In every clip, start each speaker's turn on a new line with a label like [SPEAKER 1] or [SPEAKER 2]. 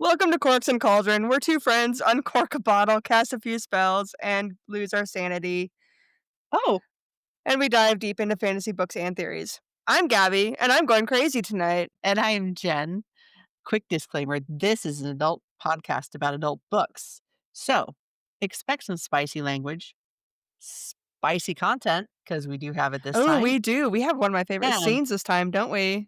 [SPEAKER 1] Welcome to Corks and Cauldron. We're two friends, uncork a bottle, cast a few spells, and lose our sanity.
[SPEAKER 2] Oh,
[SPEAKER 1] And we dive deep into fantasy books and theories. I'm Gabby, and I'm going crazy tonight.
[SPEAKER 2] and I am Jen. Quick disclaimer, this is an adult podcast about adult books. So expect some spicy language, spicy content, because we do have it this
[SPEAKER 1] Oh,
[SPEAKER 2] time,
[SPEAKER 1] we do. We have one of my favorite
[SPEAKER 2] and
[SPEAKER 1] scenes this time, don't we?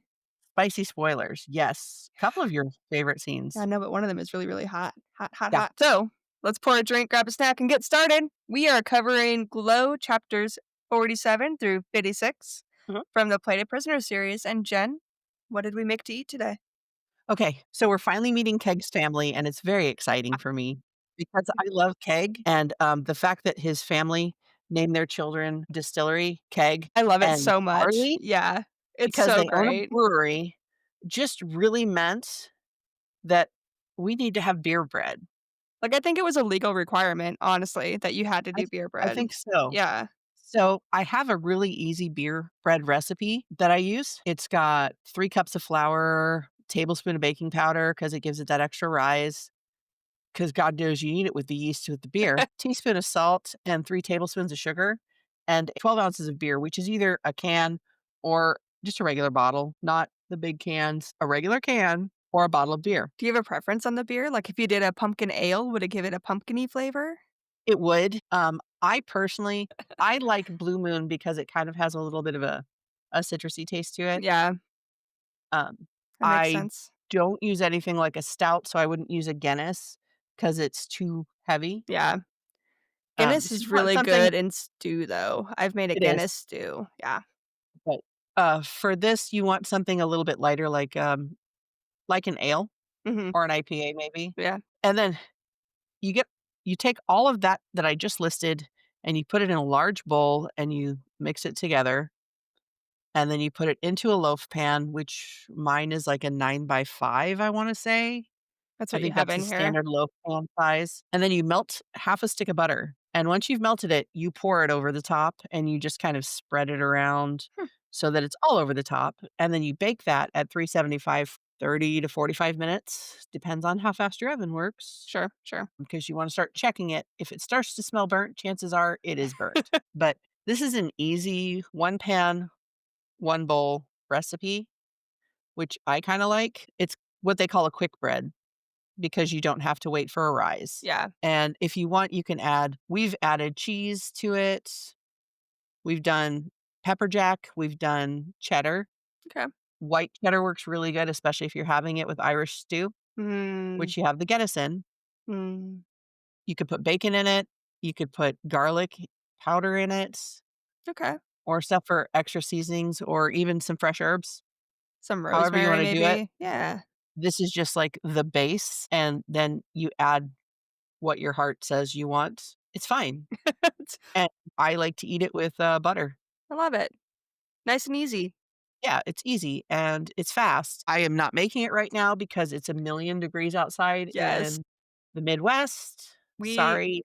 [SPEAKER 2] spicy spoilers. Yes. A couple of your favorite
[SPEAKER 1] I
[SPEAKER 2] scenes.
[SPEAKER 1] know, but one of them is really, really hot. Hot, hot,
[SPEAKER 2] Yeah.
[SPEAKER 1] hot. So let's pour a drink, grab a snack, and get started. We are covering Glow chapters 47 through 56
[SPEAKER 2] Mhm.
[SPEAKER 1] from the Plated Prisoner series. And Jen, what did we make to eat today?
[SPEAKER 2] Okay. So we're finally meeting Keg's family, and it's very exciting for me because I love Keg. And the fact that his family named their children Distillery, Keg,
[SPEAKER 1] I love it
[SPEAKER 2] and
[SPEAKER 1] so much.
[SPEAKER 2] Barley
[SPEAKER 1] Yeah, it's
[SPEAKER 2] because
[SPEAKER 1] so
[SPEAKER 2] they own a
[SPEAKER 1] great.
[SPEAKER 2] brewery just really meant that we need to have beer bread.
[SPEAKER 1] Like, I think it was a legal requirement, honestly, that you had to
[SPEAKER 2] I
[SPEAKER 1] do
[SPEAKER 2] th
[SPEAKER 1] beer
[SPEAKER 2] I
[SPEAKER 1] bread.
[SPEAKER 2] think so.
[SPEAKER 1] Yeah.
[SPEAKER 2] So, I have a really easy beer bread recipe that I use. It's got 3 cups of flour, tablespoon of baking powder because it gives it that extra rise. Because God knows you need it with the yeast with the beer, teaspoon of salt, and 3 tablespoons of sugar, and 12 ounces of beer, which is either a can or just a regular bottle, not the big cans, a regular can or a bottle of beer.
[SPEAKER 1] Do you have a preference on the beer? Like, if you did a pumpkin ale, would it give it a pumpkin-y flavor?
[SPEAKER 2] It would. I personally I like Blue Moon because it kind of has a little bit of a citrusy taste to it.
[SPEAKER 1] Yeah,
[SPEAKER 2] Um,
[SPEAKER 1] that makes
[SPEAKER 2] I
[SPEAKER 1] sense.
[SPEAKER 2] don't use anything like a stout, so I wouldn't use a Guinness because it's too heavy.
[SPEAKER 1] Yeah. Guinness
[SPEAKER 2] So
[SPEAKER 1] is
[SPEAKER 2] you want
[SPEAKER 1] really
[SPEAKER 2] something.
[SPEAKER 1] good in stew, though. I've made a
[SPEAKER 2] It is,
[SPEAKER 1] Guinness stew. Yeah.
[SPEAKER 2] but, for this, you want something a little bit lighter, like an ale
[SPEAKER 1] Mhm.
[SPEAKER 2] or an IPA maybe,
[SPEAKER 1] Yeah.
[SPEAKER 2] and then you get you take all of that I just listed, and you put it in a large bowl, and you mix it together. And then you put it into a loaf pan, which mine is like a 9 by 5, I wanna say.
[SPEAKER 1] That's
[SPEAKER 2] I
[SPEAKER 1] what you
[SPEAKER 2] think
[SPEAKER 1] have
[SPEAKER 2] that's the
[SPEAKER 1] in here.
[SPEAKER 2] standard loaf pan size. And then you melt half a stick of butter. And once you've melted it, you pour it over the top and you just kind of spread it around
[SPEAKER 1] Hmm.
[SPEAKER 2] so that it's all over the top. And then you bake that at 375, 30 to 45 minutes. Depends on how fast your oven works.
[SPEAKER 1] Sure, sure.
[SPEAKER 2] Because you wanna start checking it. If it starts to smell burnt, chances are it is burnt. But this is an easy 1 pan, 1 bowl recipe, which I kinda like. It's what they call a quick bread because you don't have to wait for a rise.
[SPEAKER 1] Yeah.
[SPEAKER 2] And if you want, you can we've added cheese to it. We've done pepper jack, we've done cheddar.
[SPEAKER 1] Okay.
[SPEAKER 2] White cheddar works really good, especially if you're having it with Irish stew,
[SPEAKER 1] Mm.
[SPEAKER 2] which you have the Guinness in.
[SPEAKER 1] Mm.
[SPEAKER 2] You could put bacon in it, you could put garlic powder in it,
[SPEAKER 1] Okay.
[SPEAKER 2] or stuff for extra seasonings, or even some fresh herbs,
[SPEAKER 1] Some
[SPEAKER 2] however you
[SPEAKER 1] rosemary,
[SPEAKER 2] wanna do it.
[SPEAKER 1] maybe? Yeah.
[SPEAKER 2] This is just like the base, and then you add what your heart says you want. It's fine, and I like to eat it with, butter.
[SPEAKER 1] I love it. Nice and easy.
[SPEAKER 2] Yeah, it's easy and it's fast. I am not making it right now because it's a million degrees outside
[SPEAKER 1] Yes.
[SPEAKER 2] in the Midwest.
[SPEAKER 1] We
[SPEAKER 2] Sorry.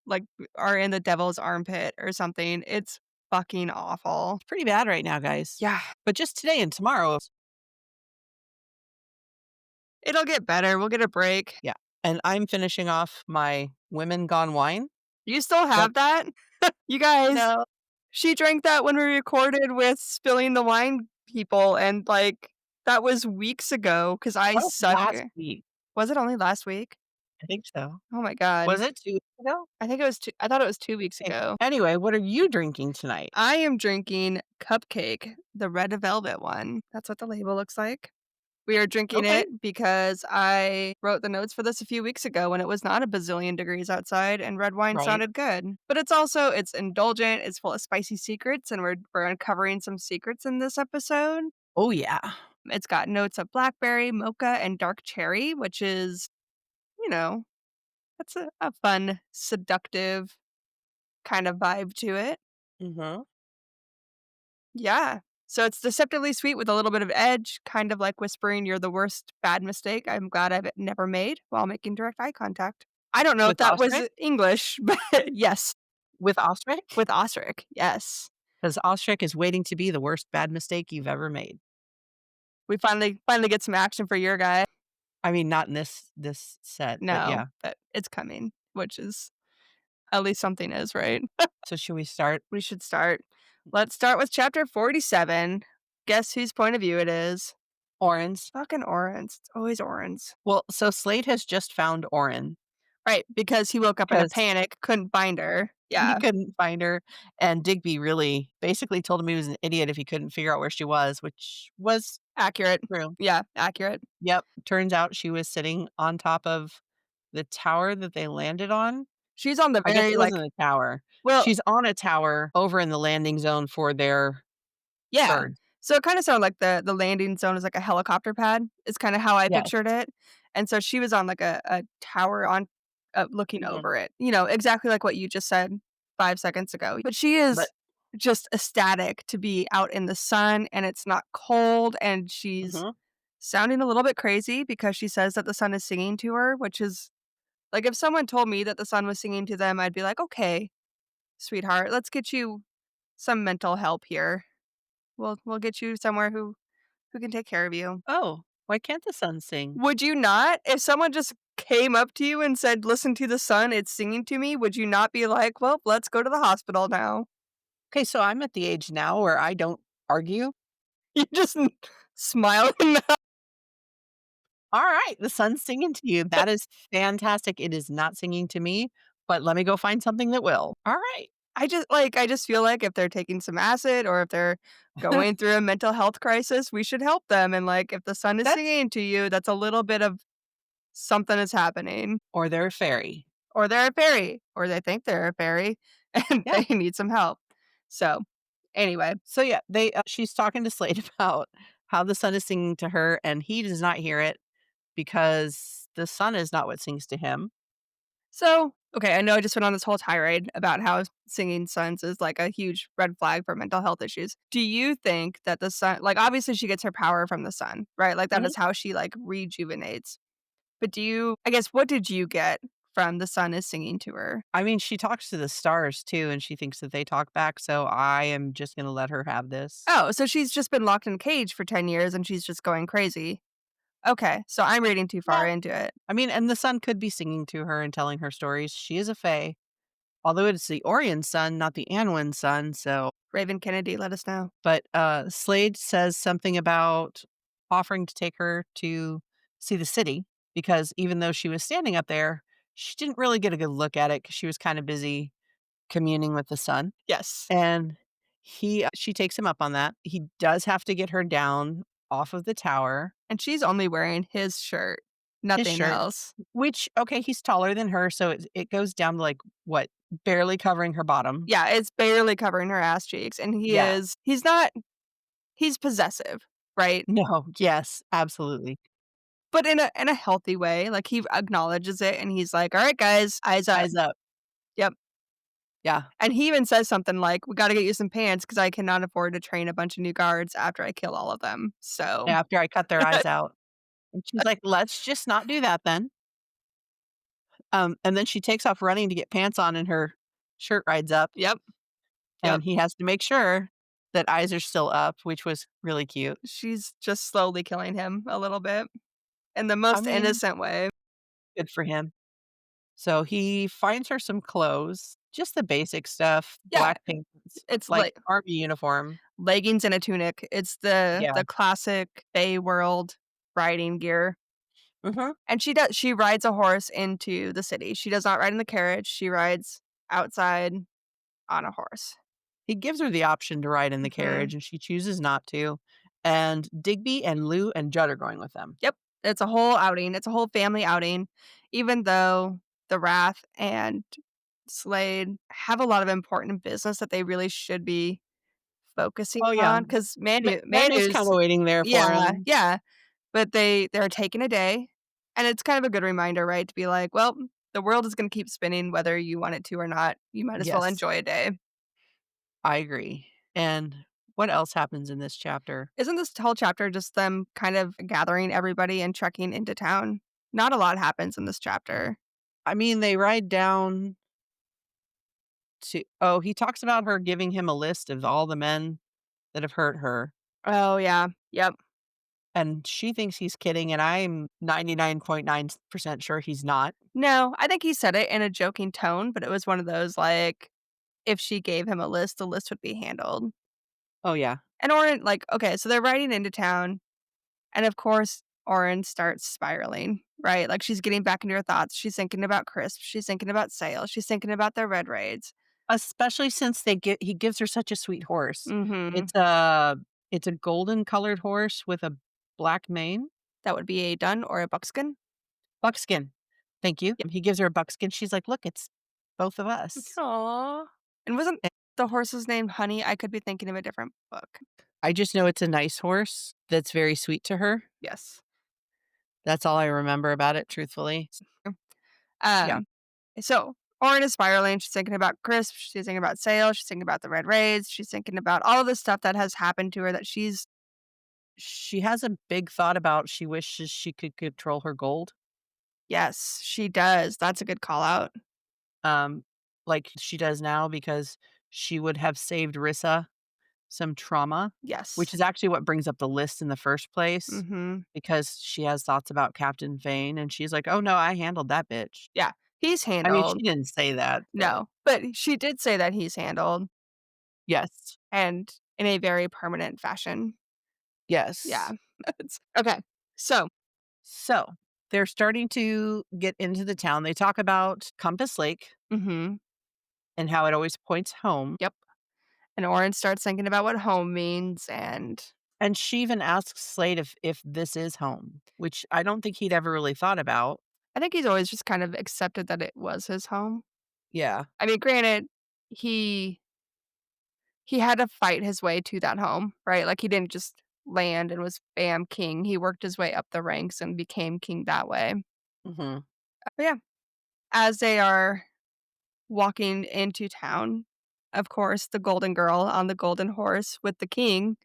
[SPEAKER 1] like, are in the devil's armpit or something. It's fucking awful.
[SPEAKER 2] It's pretty bad right now, guys.
[SPEAKER 1] Yeah,
[SPEAKER 2] But just today and tomorrow.
[SPEAKER 1] it'll get better. We'll get a break.
[SPEAKER 2] Yeah, and I'm finishing off my Women Gone Wine.
[SPEAKER 1] You still
[SPEAKER 2] That
[SPEAKER 1] have that? You guys,
[SPEAKER 2] No,
[SPEAKER 1] she drank that when we recorded with Spilling the Wine people, and, like, that was weeks ago because I
[SPEAKER 2] that was
[SPEAKER 1] suck.
[SPEAKER 2] last week.
[SPEAKER 1] Was it only last week?
[SPEAKER 2] I think so.
[SPEAKER 1] Oh my god.
[SPEAKER 2] Was it 2 weeks ago?
[SPEAKER 1] I thought it was 2 weeks
[SPEAKER 2] Okay.
[SPEAKER 1] ago.
[SPEAKER 2] Anyway, what are you drinking tonight?
[SPEAKER 1] I am drinking Cupcake, the red velvet one. That's what the label looks like. We are drinking
[SPEAKER 2] Okay.
[SPEAKER 1] it because I wrote the notes for this a few weeks ago when it was not a bazillion degrees outside and red wine
[SPEAKER 2] Right.
[SPEAKER 1] sounded good. But it's indulgent, it's full of spicy secrets, and we're uncovering some secrets in this episode.
[SPEAKER 2] Oh, yeah.
[SPEAKER 1] It's got notes of blackberry, mocha, and dark cherry, which is, you know, that's a fun, seductive kind of vibe to it.
[SPEAKER 2] Mhm.
[SPEAKER 1] Yeah. So it's deceptively sweet with a little bit of edge, kind of like whispering, "You're the worst bad mistake I'm glad I've never made," while making direct eye contact. I don't know if
[SPEAKER 2] With
[SPEAKER 1] that was
[SPEAKER 2] ostrich?
[SPEAKER 1] English, but yes,
[SPEAKER 2] With ostrich?
[SPEAKER 1] with ostrich, yes.
[SPEAKER 2] 'Cause ostrich is waiting to be the worst bad mistake you've ever made.
[SPEAKER 1] We finally get some action for your guy.
[SPEAKER 2] I mean, not in this set, but
[SPEAKER 1] No,
[SPEAKER 2] yeah.
[SPEAKER 1] but it's coming, which is at least something is, right?
[SPEAKER 2] So should we start?
[SPEAKER 1] We should start. Let's start with chapter 47. Guess whose point of view it is?
[SPEAKER 2] Orin's.
[SPEAKER 1] Fucking Oren's. It's always Oren's.
[SPEAKER 2] Well, so Slade has just found Orin
[SPEAKER 1] Right, because he woke up in a
[SPEAKER 2] because
[SPEAKER 1] panic, couldn't find her.
[SPEAKER 2] he
[SPEAKER 1] Yeah,
[SPEAKER 2] couldn't find her, and Digby really basically told him he was an idiot if he couldn't figure out where she was, which was
[SPEAKER 1] accurate.
[SPEAKER 2] true.
[SPEAKER 1] Yeah, accurate.
[SPEAKER 2] Yep, turns out she was sitting on top of the tower that they landed on.
[SPEAKER 1] She's on the
[SPEAKER 2] I guess
[SPEAKER 1] very,
[SPEAKER 2] it
[SPEAKER 1] like
[SPEAKER 2] wasn't a tower.
[SPEAKER 1] well,
[SPEAKER 2] She's on a tower over in the landing zone for their
[SPEAKER 1] yeah.
[SPEAKER 2] birds.
[SPEAKER 1] So it kinda sounded like the landing zone is like a helicopter pad, is kinda how I
[SPEAKER 2] Yes.
[SPEAKER 1] pictured it, and so she was on, like, a tower on looking
[SPEAKER 2] Mhm.
[SPEAKER 1] over it, exactly like what you just said 5 seconds ago, but she
[SPEAKER 2] But
[SPEAKER 1] is just ecstatic to be out in the sun, and it's not cold, and she's
[SPEAKER 2] mhm.
[SPEAKER 1] sounding a little bit crazy because she says that the sun is singing to her, which is like, if someone told me that the sun was singing to them, I'd be like, "Okay, sweetheart, let's get you some mental help here. We'll get you somewhere who can take care of you."
[SPEAKER 2] Oh, why can't the sun sing?
[SPEAKER 1] Would you not? If someone just came up to you and said, "Listen to the sun, it's singing to me," would you not be like, "Well, let's go to the hospital now?"
[SPEAKER 2] Okay, so I'm at the age now where I don't argue.
[SPEAKER 1] You just smile and nod.
[SPEAKER 2] All right, the sun's singing to you. That is fantastic. It is not singing to me, but let me go find something that will. All right.
[SPEAKER 1] I just feel like if they're taking some acid or if they're going through a mental health crisis, we should help them, and, like, if the sun is
[SPEAKER 2] That's
[SPEAKER 1] singing to you, that's a little bit of something is happening.
[SPEAKER 2] or they're a fairy.
[SPEAKER 1] Or they're a fairy, or they think they're a fairy, and
[SPEAKER 2] Yeah.
[SPEAKER 1] they need some help. So, anyway,
[SPEAKER 2] So yeah, they she's talking to Slade about how the sun is singing to her and he does not hear it because the sun is not what sings to him.
[SPEAKER 1] okay, I know I just went on this whole tirade about how singing suns is, like, a huge red flag for mental health issues. Do you think that the sun like, obviously, she gets her power from the sun, right? Like, that
[SPEAKER 2] Mhm.
[SPEAKER 1] is how she, like, rejuvenates. But I guess, what did you get from the sun is singing to her?
[SPEAKER 2] I mean, she talks to the stars too and she thinks that they talk back, so I am just going to let her have this.
[SPEAKER 1] Oh, so she's just been locked in a cage for 10 years and she's just going crazy. Okay, so I'm reading too far
[SPEAKER 2] Well,
[SPEAKER 1] into it.
[SPEAKER 2] I mean, and the sun could be singing to her and telling her stories. She is a fae. Although it's the Orion sun, not the Anwin sun, so
[SPEAKER 1] Raven Kennedy, let us know.
[SPEAKER 2] but, Slade says something about offering to take her to see the city because even though she was standing up there, she didn't really get a good look at it because she was kinda busy communing with the sun,
[SPEAKER 1] Yes.
[SPEAKER 2] and she takes him up on that. He does have to get her down off of the tower,
[SPEAKER 1] And she's only wearing his shirt,
[SPEAKER 2] his
[SPEAKER 1] nothing
[SPEAKER 2] shirt,
[SPEAKER 1] else.
[SPEAKER 2] which okay, he's taller than her, so it goes down to, like, what, barely covering her bottom.
[SPEAKER 1] Yeah, it's barely covering her ass cheeks, and
[SPEAKER 2] Yeah.
[SPEAKER 1] he's possessive, right?
[SPEAKER 2] No, yes, absolutely.
[SPEAKER 1] But in a healthy way, like, he acknowledges it, and he's like, "Alright, guys, eyes up."
[SPEAKER 2] Eyes up.
[SPEAKER 1] Yep,
[SPEAKER 2] Yeah.
[SPEAKER 1] and he even says something like, "We gotta get you some pants because I cannot afford to train a bunch of new guards after I kill all of them." So
[SPEAKER 2] After I cut their eyes out. And she's like, "Let's just not do that then." And then she takes off running to get pants on and her shirt rides up,
[SPEAKER 1] Yep, yep.
[SPEAKER 2] and he has to make sure that eyes are still up, which was really cute.
[SPEAKER 1] She's just slowly killing him a little bit in the
[SPEAKER 2] I
[SPEAKER 1] most
[SPEAKER 2] mean,
[SPEAKER 1] innocent way.
[SPEAKER 2] good for him. So he finds her some clothes, just the basic stuff,
[SPEAKER 1] Yeah,
[SPEAKER 2] black pants,
[SPEAKER 1] it's
[SPEAKER 2] like
[SPEAKER 1] like
[SPEAKER 2] army uniform.
[SPEAKER 1] leggings and a tunic. It's the
[SPEAKER 2] Yeah.
[SPEAKER 1] the classic Bay world riding gear.
[SPEAKER 2] Mhm.
[SPEAKER 1] And she rides a horse into the city. She does not ride in the carriage, she rides outside on a horse.
[SPEAKER 2] He gives her the option to ride in the
[SPEAKER 1] Mhm.
[SPEAKER 2] carriage, and she chooses not to, and Digby and Lou and Judd are going with them.
[SPEAKER 1] Yep. It's a whole outing, it's a whole family outing, even though the Wrath and Slade have a lot of important business that they really should be focusing
[SPEAKER 2] Oh, yeah.
[SPEAKER 1] on, 'cause
[SPEAKER 2] Manu's kinda
[SPEAKER 1] Manu's
[SPEAKER 2] waiting there for
[SPEAKER 1] yeah,
[SPEAKER 2] him.
[SPEAKER 1] yeah. But they're taking a day, and it's kind of a good reminder, right, to be like, "Well, the world is gonna keep spinning whether you want it to or not. You might as well
[SPEAKER 2] Yes,
[SPEAKER 1] enjoy a day."
[SPEAKER 2] I agree. And what else happens in this chapter?
[SPEAKER 1] Isn't this whole chapter just them kind of gathering everybody and trekking into town? Not a lot happens in this chapter.
[SPEAKER 2] I mean, they ride down to he talks about her giving him a list of all the men that have hurt her.
[SPEAKER 1] Oh, yeah. Yep.
[SPEAKER 2] And she thinks he's kidding, and I'm 99.9% sure he's not.
[SPEAKER 1] No, I think he said it in a joking tone, but it was one of those, like, if she gave him a list, the list would be handled.
[SPEAKER 2] Oh, yeah.
[SPEAKER 1] And Oren, like, okay, so they're riding into town, and of course, Oren starts spiraling, right? Like, she's getting back into her thoughts. She's thinking about crisps. She's thinking about sales. She's thinking about their red raids.
[SPEAKER 2] Especially since he gives her such a sweet horse.
[SPEAKER 1] Mhm.
[SPEAKER 2] It's a it's a golden colored horse with a black mane.
[SPEAKER 1] That would be a dun or a buckskin.
[SPEAKER 2] Buckskin. Thank you.
[SPEAKER 1] Yep.
[SPEAKER 2] He gives her a buckskin. She's like, "Look, it's both of us."
[SPEAKER 1] Aw. And wasn't the horse's name Honey? I could be thinking of a different book.
[SPEAKER 2] I just know it's a nice horse that's very sweet to her.
[SPEAKER 1] Yes.
[SPEAKER 2] That's all I remember about it, truthfully. Yeah.
[SPEAKER 1] Um, so Oren is spiraling. She's thinking about crisps. She's thinking about sales. She's thinking about the red raids. She's thinking about all of the stuff that has happened to her that she's
[SPEAKER 2] She has a big thought about she wishes she could control her gold.
[SPEAKER 1] yes, she does. That's a good call out.
[SPEAKER 2] Um, like she does now because she would have saved Rissa some trauma, which
[SPEAKER 1] Yes.
[SPEAKER 2] is actually what brings up the list in the first place
[SPEAKER 1] Mhm.
[SPEAKER 2] because she has thoughts about Captain Vane and she's like, "Oh no, I handled that bitch."
[SPEAKER 1] Yeah. He's
[SPEAKER 2] I mean,
[SPEAKER 1] handled.
[SPEAKER 2] she didn't say that, but
[SPEAKER 1] No, but she did say that he's handled
[SPEAKER 2] yes.
[SPEAKER 1] and in a very permanent fashion. Yeah.
[SPEAKER 2] Yes.
[SPEAKER 1] It's okay. So,
[SPEAKER 2] So, they're starting to get into the town. They talk about Compass Lake
[SPEAKER 1] mhm.
[SPEAKER 2] and how it always points home.
[SPEAKER 1] Yep. And Oren starts thinking about what home means, and
[SPEAKER 2] And she even asks Slade if this is home, which I don't think he'd ever really thought about.
[SPEAKER 1] I think he's always just kind of accepted that it was his home.
[SPEAKER 2] Yeah.
[SPEAKER 1] I mean, granted, he he had to fight his way to that home, right? Like, he didn't just land and was bam, king. He worked his way up the ranks and became king that way.
[SPEAKER 2] Mhm.
[SPEAKER 1] But yeah, as they are walking into town, of course, the golden girl on the golden horse with the king,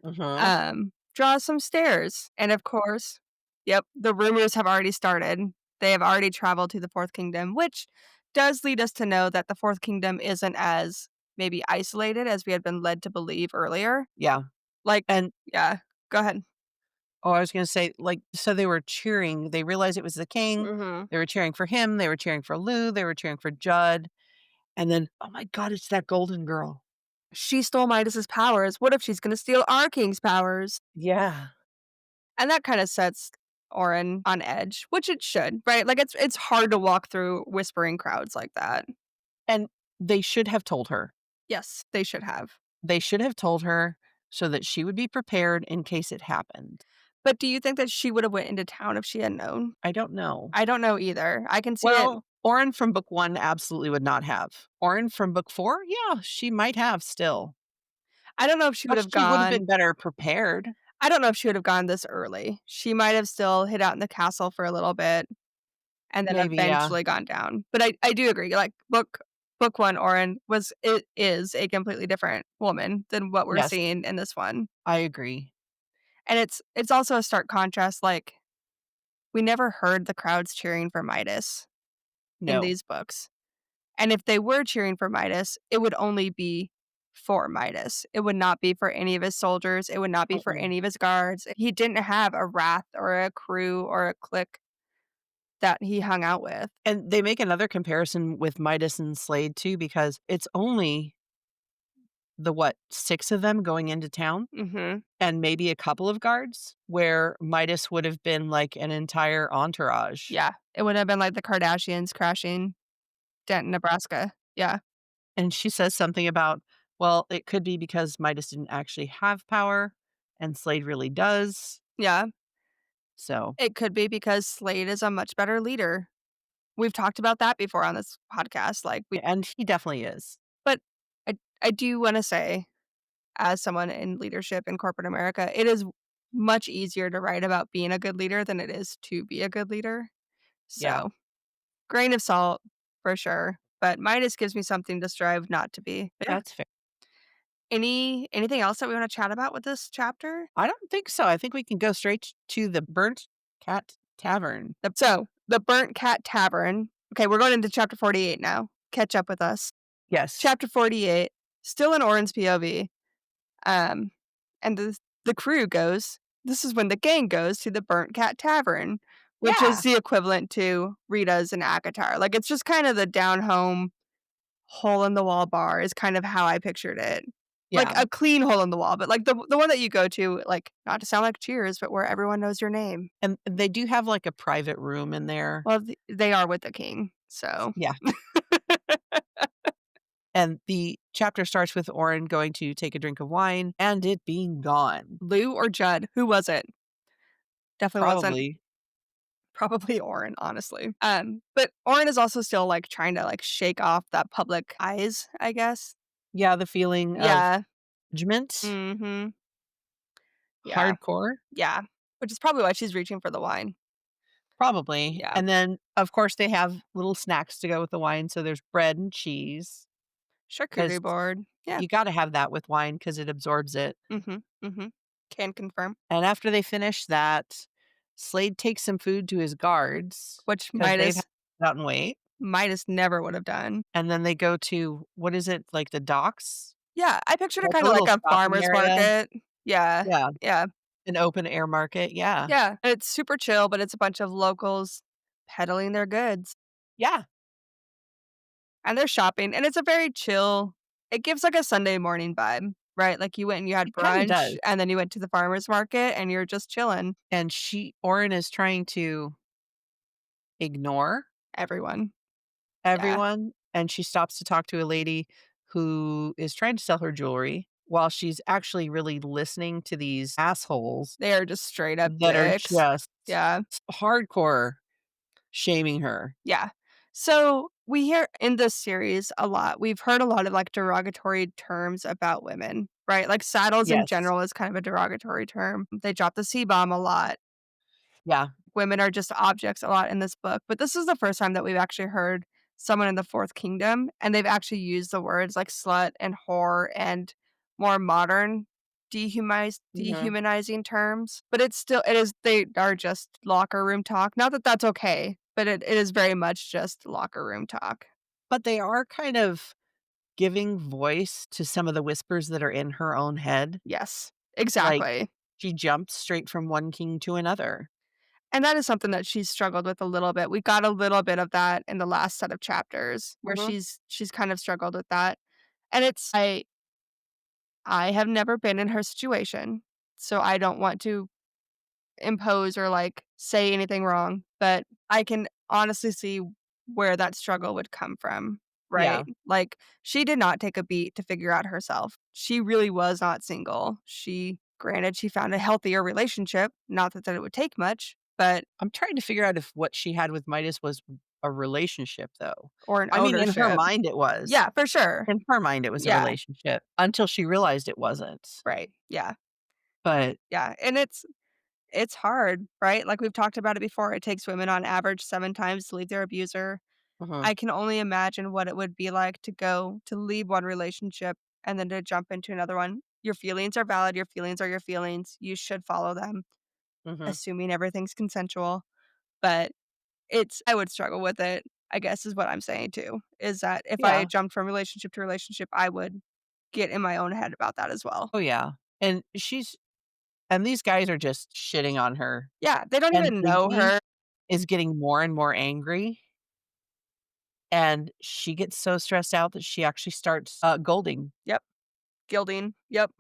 [SPEAKER 2] Mhm.
[SPEAKER 1] draws some stairs, and of course yep, the rumors have already started. They have already traveled to the Fourth Kingdom, which does lead us to know that the Fourth Kingdom isn't as maybe isolated as we had been led to believe earlier.
[SPEAKER 2] Yeah.
[SPEAKER 1] Like
[SPEAKER 2] And
[SPEAKER 1] yeah, go ahead.
[SPEAKER 2] oh, I was gonna say, like, so they were cheering. They realized it was the king.
[SPEAKER 1] Mhm.
[SPEAKER 2] They were cheering for him. They were cheering for Lou. They were cheering for Judd. And then, oh my god, it's that golden girl.
[SPEAKER 1] She stole Midas's powers. What if she's gonna steal our king's powers?
[SPEAKER 2] Yeah.
[SPEAKER 1] And that kinda sets Oren on edge, which it should, right? Like, it's hard to walk through whispering crowds like that.
[SPEAKER 2] And they should have told her.
[SPEAKER 1] Yes, they should have.
[SPEAKER 2] They should have told her so that she would be prepared in case it happened.
[SPEAKER 1] But do you think that she would have went into town if she had known?
[SPEAKER 2] I don't know.
[SPEAKER 1] I don't know either. I can see it.
[SPEAKER 2] Well, Orin from book 1 absolutely would not have. Orin from book 4, yeah, she might have still.
[SPEAKER 1] I don't know if she would
[SPEAKER 2] But
[SPEAKER 1] have
[SPEAKER 2] she would have been
[SPEAKER 1] gone
[SPEAKER 2] better prepared.
[SPEAKER 1] I don't know if she would have gone this early. She might have still hid out in the castle for a little bit and then
[SPEAKER 2] Maybe, yeah.
[SPEAKER 1] eventually gone down. But I do agree, like, book 1, Oren is a completely different woman than what we're
[SPEAKER 2] Yes,
[SPEAKER 1] seeing in this one.
[SPEAKER 2] I agree.
[SPEAKER 1] And it's also a stark contrast, like, we never heard the crowds cheering for Midas in
[SPEAKER 2] No.
[SPEAKER 1] these books. And if they were cheering for Midas, it would only be for Midas. It would not be for any of his soldiers. It would not be for
[SPEAKER 2] Mm-mm.
[SPEAKER 1] any of his guards. He didn't have a wrath or a crew or a clique that he hung out with.
[SPEAKER 2] And they make another comparison with Midas and Slade too, because it's only the what, 6 of them going into town
[SPEAKER 1] Mhm.
[SPEAKER 2] and maybe a couple of guards, where Midas would have been like an entire entourage.
[SPEAKER 1] Yeah. It would have been like the Kardashians crashing Denton, Nebraska. Yeah.
[SPEAKER 2] And she says something about, well, it could be because Midas didn't actually have power and Slade really does.
[SPEAKER 1] Yeah.
[SPEAKER 2] So,
[SPEAKER 1] It could be because Slade is a much better leader. We've talked about that before on this podcast, like, we
[SPEAKER 2] and he definitely is.
[SPEAKER 1] but I do wanna say, as someone in leadership in corporate America, it is much easier to write about being a good leader than it is to be a good leader.
[SPEAKER 2] Yeah,
[SPEAKER 1] So, grain of salt for sure, but Midas gives me something to strive not to be. But yeah,
[SPEAKER 2] that's fair.
[SPEAKER 1] anything else that we wanna chat about with this chapter?
[SPEAKER 2] I don't think so. I think we can go straight to the Burnt Cat Tavern.
[SPEAKER 1] The Burnt Cat Tavern. Okay, we're going into chapter 48 now. Catch up with us.
[SPEAKER 2] Yes.
[SPEAKER 1] Chapter 48, still in Oren's POV, um, and the crew goes This is when the gang goes to the Burnt Cat Tavern, which is
[SPEAKER 2] Yeah,
[SPEAKER 1] the equivalent to Rita's and Akatar. Like, it's just kind of the down home, hole in the wall bar is kind of how I pictured it. Like,
[SPEAKER 2] yeah,
[SPEAKER 1] a clean hole in the wall, but, like, the one that you go to, like, not to sound like Cheers, but where everyone knows your name.
[SPEAKER 2] and they do have, like, a private room in there.
[SPEAKER 1] Well, they are with the king, so
[SPEAKER 2] Yeah, and the chapter starts with Orin going to take a drink of wine and it being gone.
[SPEAKER 1] Lou or Judd, who was it? Definitely wasn't
[SPEAKER 2] Probably.
[SPEAKER 1] probably Orin, honestly. But Orin is also still, like, trying to, like, shake off that public eyes, I guess.
[SPEAKER 2] Yeah, the feeling of
[SPEAKER 1] Yeah.
[SPEAKER 2] judgment,
[SPEAKER 1] Mhm. Yeah.
[SPEAKER 2] hardcore,
[SPEAKER 1] Yeah. Which is probably why she's reaching for the wine.
[SPEAKER 2] probably,
[SPEAKER 1] Yeah.
[SPEAKER 2] and then, of course, they have little snacks to go with the wine, so there's bread and cheese because
[SPEAKER 1] Charcuterie board. Yeah.
[SPEAKER 2] you gotta have that with wine because it absorbs it,
[SPEAKER 1] Mhm. Mhm. Can confirm.
[SPEAKER 2] and after they finish that, Slade takes some food to his guards
[SPEAKER 1] Which
[SPEAKER 2] because 'cause they've had
[SPEAKER 1] Midas
[SPEAKER 2] to sit out and wait,
[SPEAKER 1] Midas never would have done.
[SPEAKER 2] and then they go to what is it, like, the docks?
[SPEAKER 1] Yeah, I pictured it
[SPEAKER 2] Like a
[SPEAKER 1] kinda like
[SPEAKER 2] little
[SPEAKER 1] a
[SPEAKER 2] shopping
[SPEAKER 1] farmer's
[SPEAKER 2] area?
[SPEAKER 1] market. Yeah.
[SPEAKER 2] Yeah,
[SPEAKER 1] Yeah.
[SPEAKER 2] an open air market, yeah.
[SPEAKER 1] Yeah. It's super chill, but it's a bunch of locals peddling their goods,
[SPEAKER 2] Yeah,
[SPEAKER 1] and they're shopping, and it's a very chill it gives, like, a Sunday morning vibe, right? Like, you went and you had
[SPEAKER 2] it kinda
[SPEAKER 1] brunch,
[SPEAKER 2] does,
[SPEAKER 1] and then you went to the farmer's market, and you're just chilling.
[SPEAKER 2] and Orin is trying to ignore
[SPEAKER 1] Everyone. Yeah.
[SPEAKER 2] everyone, and she stops to talk to a lady who is trying to sell her jewelry while she's actually really listening to these assholes
[SPEAKER 1] They are just straight up
[SPEAKER 2] that are
[SPEAKER 1] dicks.
[SPEAKER 2] just
[SPEAKER 1] Yeah.
[SPEAKER 2] hardcore shaming her.
[SPEAKER 1] Yeah. So we hear in this series a lot. We've heard a lot of like derogatory terms about women, right? Like saddles in
[SPEAKER 2] Yes.
[SPEAKER 1] general is kind of a derogatory term. They drop the C bomb a lot.
[SPEAKER 2] Yeah.
[SPEAKER 1] Women are just objects a lot in this book. But this is the first time that we've actually heard someone in the Fourth Kingdom and they've actually used the words like slut and whore and more modern
[SPEAKER 2] Mhm.
[SPEAKER 1] dehumanizing terms. But it is they are just locker room talk. Not that that's okay, but it is very much just locker room talk.
[SPEAKER 2] But they are kind of giving voice to some of the whispers that are in her own head.
[SPEAKER 1] Yes.
[SPEAKER 2] Like,
[SPEAKER 1] Exactly.
[SPEAKER 2] she jumped straight from one king to another.
[SPEAKER 1] And that is something that she's struggled with a little bit. We got a little bit of that in the last set of chapters where
[SPEAKER 2] Mhm.
[SPEAKER 1] she's kind of struggled with that. And I have never been in her situation, so I don't want to impose or, like, say anything wrong, but I can honestly see where that struggle would come from,
[SPEAKER 2] Yeah.
[SPEAKER 1] right? Like, she did not take a beat to figure out herself. She really was not single. She found a healthier relationship, not that it would take much, but
[SPEAKER 2] I'm trying to figure out if what she had with Midas was a relationship, though.
[SPEAKER 1] or an
[SPEAKER 2] I mean, in her
[SPEAKER 1] ownership.
[SPEAKER 2] mind, it was.
[SPEAKER 1] Yeah, for sure.
[SPEAKER 2] In her mind, it was a
[SPEAKER 1] Yeah,
[SPEAKER 2] relationship until she realized it wasn't.
[SPEAKER 1] right. Yeah,
[SPEAKER 2] But
[SPEAKER 1] yeah, and it's hard, right? Like, we've talked about it before, it takes women on average 7 times to leave their abuser.
[SPEAKER 2] mhm,
[SPEAKER 1] I can only imagine what it would be like to leave one relationship and then to jump into another one. Your feelings are valid, your feelings are your feelings, you should follow them,
[SPEAKER 2] mhm.
[SPEAKER 1] assuming everything's consensual, but I would struggle with it, I guess is what I'm saying too, is that if I
[SPEAKER 2] Yeah.
[SPEAKER 1] jumped from relationship to relationship, I would get in my own head about that as well.
[SPEAKER 2] Oh, yeah. And these guys are just shitting on her,
[SPEAKER 1] Yeah, they don't
[SPEAKER 2] and
[SPEAKER 1] even know
[SPEAKER 2] Digby
[SPEAKER 1] her.
[SPEAKER 2] is getting more and more angry, and she gets so stressed out that she actually starts, golding.
[SPEAKER 1] Yep, gilding, yep.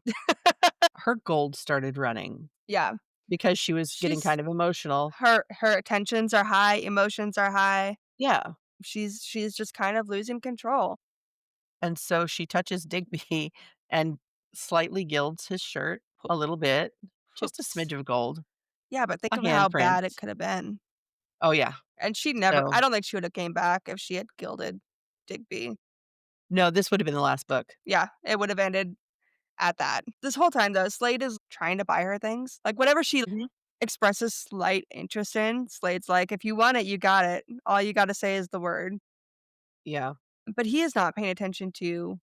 [SPEAKER 2] Her gold started running
[SPEAKER 1] Yeah,
[SPEAKER 2] because she was getting
[SPEAKER 1] she's
[SPEAKER 2] kind of emotional.
[SPEAKER 1] her tensions are high, emotions are high.
[SPEAKER 2] Yeah.
[SPEAKER 1] She's just kind of losing control.
[SPEAKER 2] And so she touches Digby and slightly gilds his shirt a little bit, just a
[SPEAKER 1] Oops.
[SPEAKER 2] smidge of gold,
[SPEAKER 1] Yeah, but think
[SPEAKER 2] a
[SPEAKER 1] of how
[SPEAKER 2] handprint.
[SPEAKER 1] bad it could have been.
[SPEAKER 2] Oh, yeah.
[SPEAKER 1] And I
[SPEAKER 2] So
[SPEAKER 1] don't think she would have came back if she had gilded Digby.
[SPEAKER 2] no, this would have been the last book.
[SPEAKER 1] Yeah, it would have ended at that. This whole time though, Slade is trying to buy her things. Like whatever she
[SPEAKER 2] Mhm.
[SPEAKER 1] expresses slight interest in, Slade's like, if you want it, you got it. All you gotta say is the word.
[SPEAKER 2] Yeah.
[SPEAKER 1] But he is not paying attention to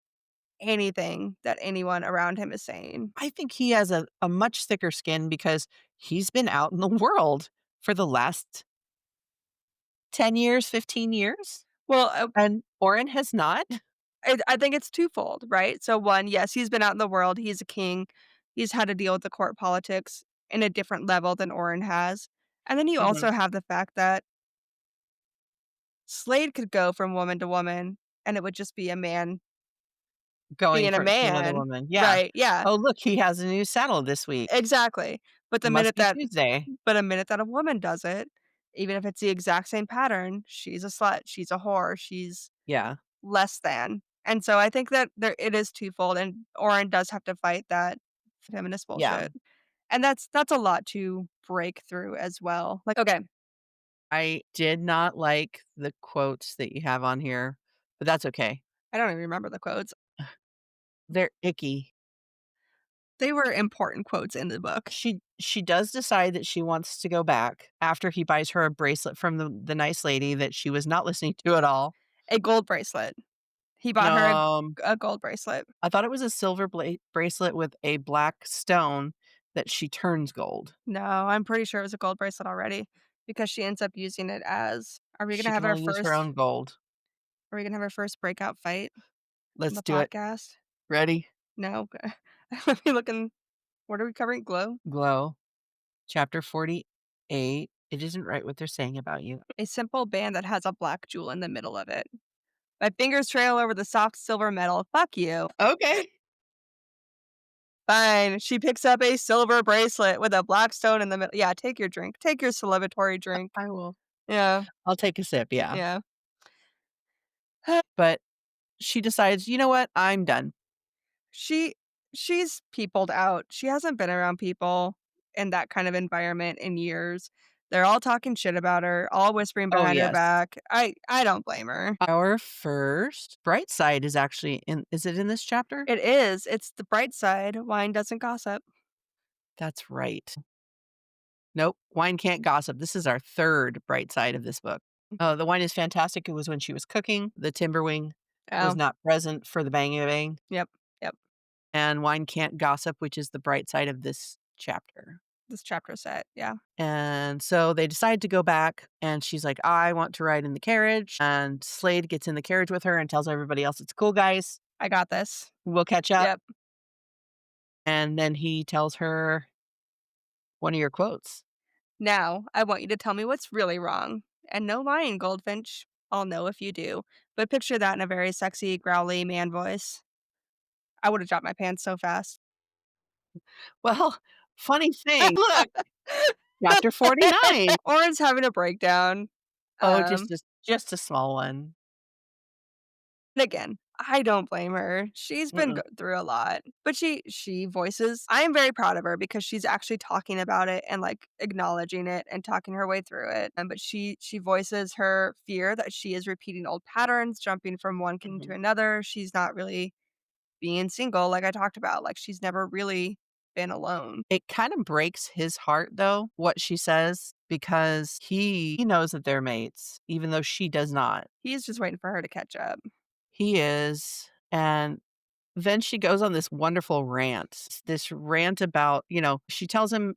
[SPEAKER 1] anything that anyone around him is saying.
[SPEAKER 2] I think he has a much thicker skin because he's been out in the world for the last 10 years, 15 years,
[SPEAKER 1] Well,
[SPEAKER 2] and Oren has not.
[SPEAKER 1] I think it's twofold, right? So one, yes, he's been out in the world, he's a king, he's had to deal with the court politics, in a different level than Oren has. And then you
[SPEAKER 2] Mhm.
[SPEAKER 1] also have the fact that Slade could go from woman to woman, and it would just be a man
[SPEAKER 2] Going
[SPEAKER 1] being a
[SPEAKER 2] for to another
[SPEAKER 1] man.
[SPEAKER 2] woman, yeah.
[SPEAKER 1] Right, yeah,
[SPEAKER 2] "Oh, look, he has a new saddle this week.
[SPEAKER 1] exactly. But the
[SPEAKER 2] Must
[SPEAKER 1] minute
[SPEAKER 2] be
[SPEAKER 1] that
[SPEAKER 2] Tuesday."
[SPEAKER 1] a minute that a woman does it, even if it's the exact same pattern, she's a slut, she's a whore, she's
[SPEAKER 2] Yeah,
[SPEAKER 1] less than. And so I think that there it is twofold, and Oren does have to fight that feminist
[SPEAKER 2] yeah.
[SPEAKER 1] bullshit. And that's a lot to break through as well. Like, okay,
[SPEAKER 2] I did not like the quotes that you have on here, but that's okay.
[SPEAKER 1] I don't even remember the quotes.
[SPEAKER 2] They're icky.
[SPEAKER 1] They were important quotes in the book.
[SPEAKER 2] She does decide that she wants to go back after he buys her a bracelet from the nice lady that she was not listening to at all.
[SPEAKER 1] A gold bracelet. He bought her
[SPEAKER 2] Um,
[SPEAKER 1] a gold bracelet.
[SPEAKER 2] I thought it was a silver bracelet with a black stone that she turns gold.
[SPEAKER 1] No, I'm pretty sure it was a gold bracelet already because she ends up using it as
[SPEAKER 2] She can only use her own gold.
[SPEAKER 1] are we gonna have our first breakout fight on
[SPEAKER 2] Let's
[SPEAKER 1] the
[SPEAKER 2] do it.
[SPEAKER 1] podcast?
[SPEAKER 2] Ready?
[SPEAKER 1] No. Let me look in what are we covering? Glow?
[SPEAKER 2] Glow. Chapter 48. It isn't right what they're saying about you.
[SPEAKER 1] A simple band that has a black jewel in the middle of it. My fingers trail over the soft silver metal. Fuck you.
[SPEAKER 2] Okay.
[SPEAKER 1] Fine. She picks up a silver bracelet with a black stone in the middle. Yeah, take your drink. Take your celebratory drink.
[SPEAKER 2] I will.
[SPEAKER 1] Yeah.
[SPEAKER 2] I'll take a sip, yeah.
[SPEAKER 1] Yeah.
[SPEAKER 2] But she decides, "You know what? I'm done."
[SPEAKER 1] She she's peopled out. She hasn't been around people in that kind of environment in years. They're all talking shit about her, all whispering
[SPEAKER 2] Oh,
[SPEAKER 1] behind her
[SPEAKER 2] yes.
[SPEAKER 1] back. I don't blame her.
[SPEAKER 2] Our first bright side is actually in is it in this chapter?
[SPEAKER 1] It is. It's the bright side. Wine doesn't gossip.
[SPEAKER 2] That's right. Nope, wine can't gossip. This is our 3rd bright side of this book. The wine is fantastic. It was when she was cooking. The Timberwing was
[SPEAKER 1] Oh,
[SPEAKER 2] not present for the Bang a Bang,
[SPEAKER 1] yep, yep.
[SPEAKER 2] and wine can't gossip, which is the bright side of this chapter.
[SPEAKER 1] This chapter set. Yeah,
[SPEAKER 2] And so they decide to go back, and she's like, "I want to ride in the carriage." And Slade gets in the carriage with her and tells everybody else, "It's cool, guys.
[SPEAKER 1] I got this.
[SPEAKER 2] We'll catch up."
[SPEAKER 1] Yep.
[SPEAKER 2] And then he tells her one of your quotes.
[SPEAKER 1] Now, I want you to tell me what's really wrong. And no lying, Goldfinch. I'll know if you do. But picture that in a very sexy, growly man voice. I would have dropped my pants so fast.
[SPEAKER 2] Well, funny thing, look, chapter 49.
[SPEAKER 1] Oren's having a breakdown.
[SPEAKER 2] Oh,
[SPEAKER 1] Um,
[SPEAKER 2] just a small one.
[SPEAKER 1] and again, I don't blame her. She's been
[SPEAKER 2] Mm-mm.
[SPEAKER 1] through a lot, but she voices. I am very proud of her because she's actually talking about it and like acknowledging it and talking her way through it. And but she voices her fear that she is repeating old patterns, jumping from one king to
[SPEAKER 2] Mhm.
[SPEAKER 1] another. She's not really being single, like I talked about. Like she's never really been alone.
[SPEAKER 2] It kinda breaks his heart, though, what she says, because he knows that they're mates, even though she does not.
[SPEAKER 1] He's just waiting for her to catch up.
[SPEAKER 2] He is, and then she goes on this wonderful rant, this rant about, she tells him,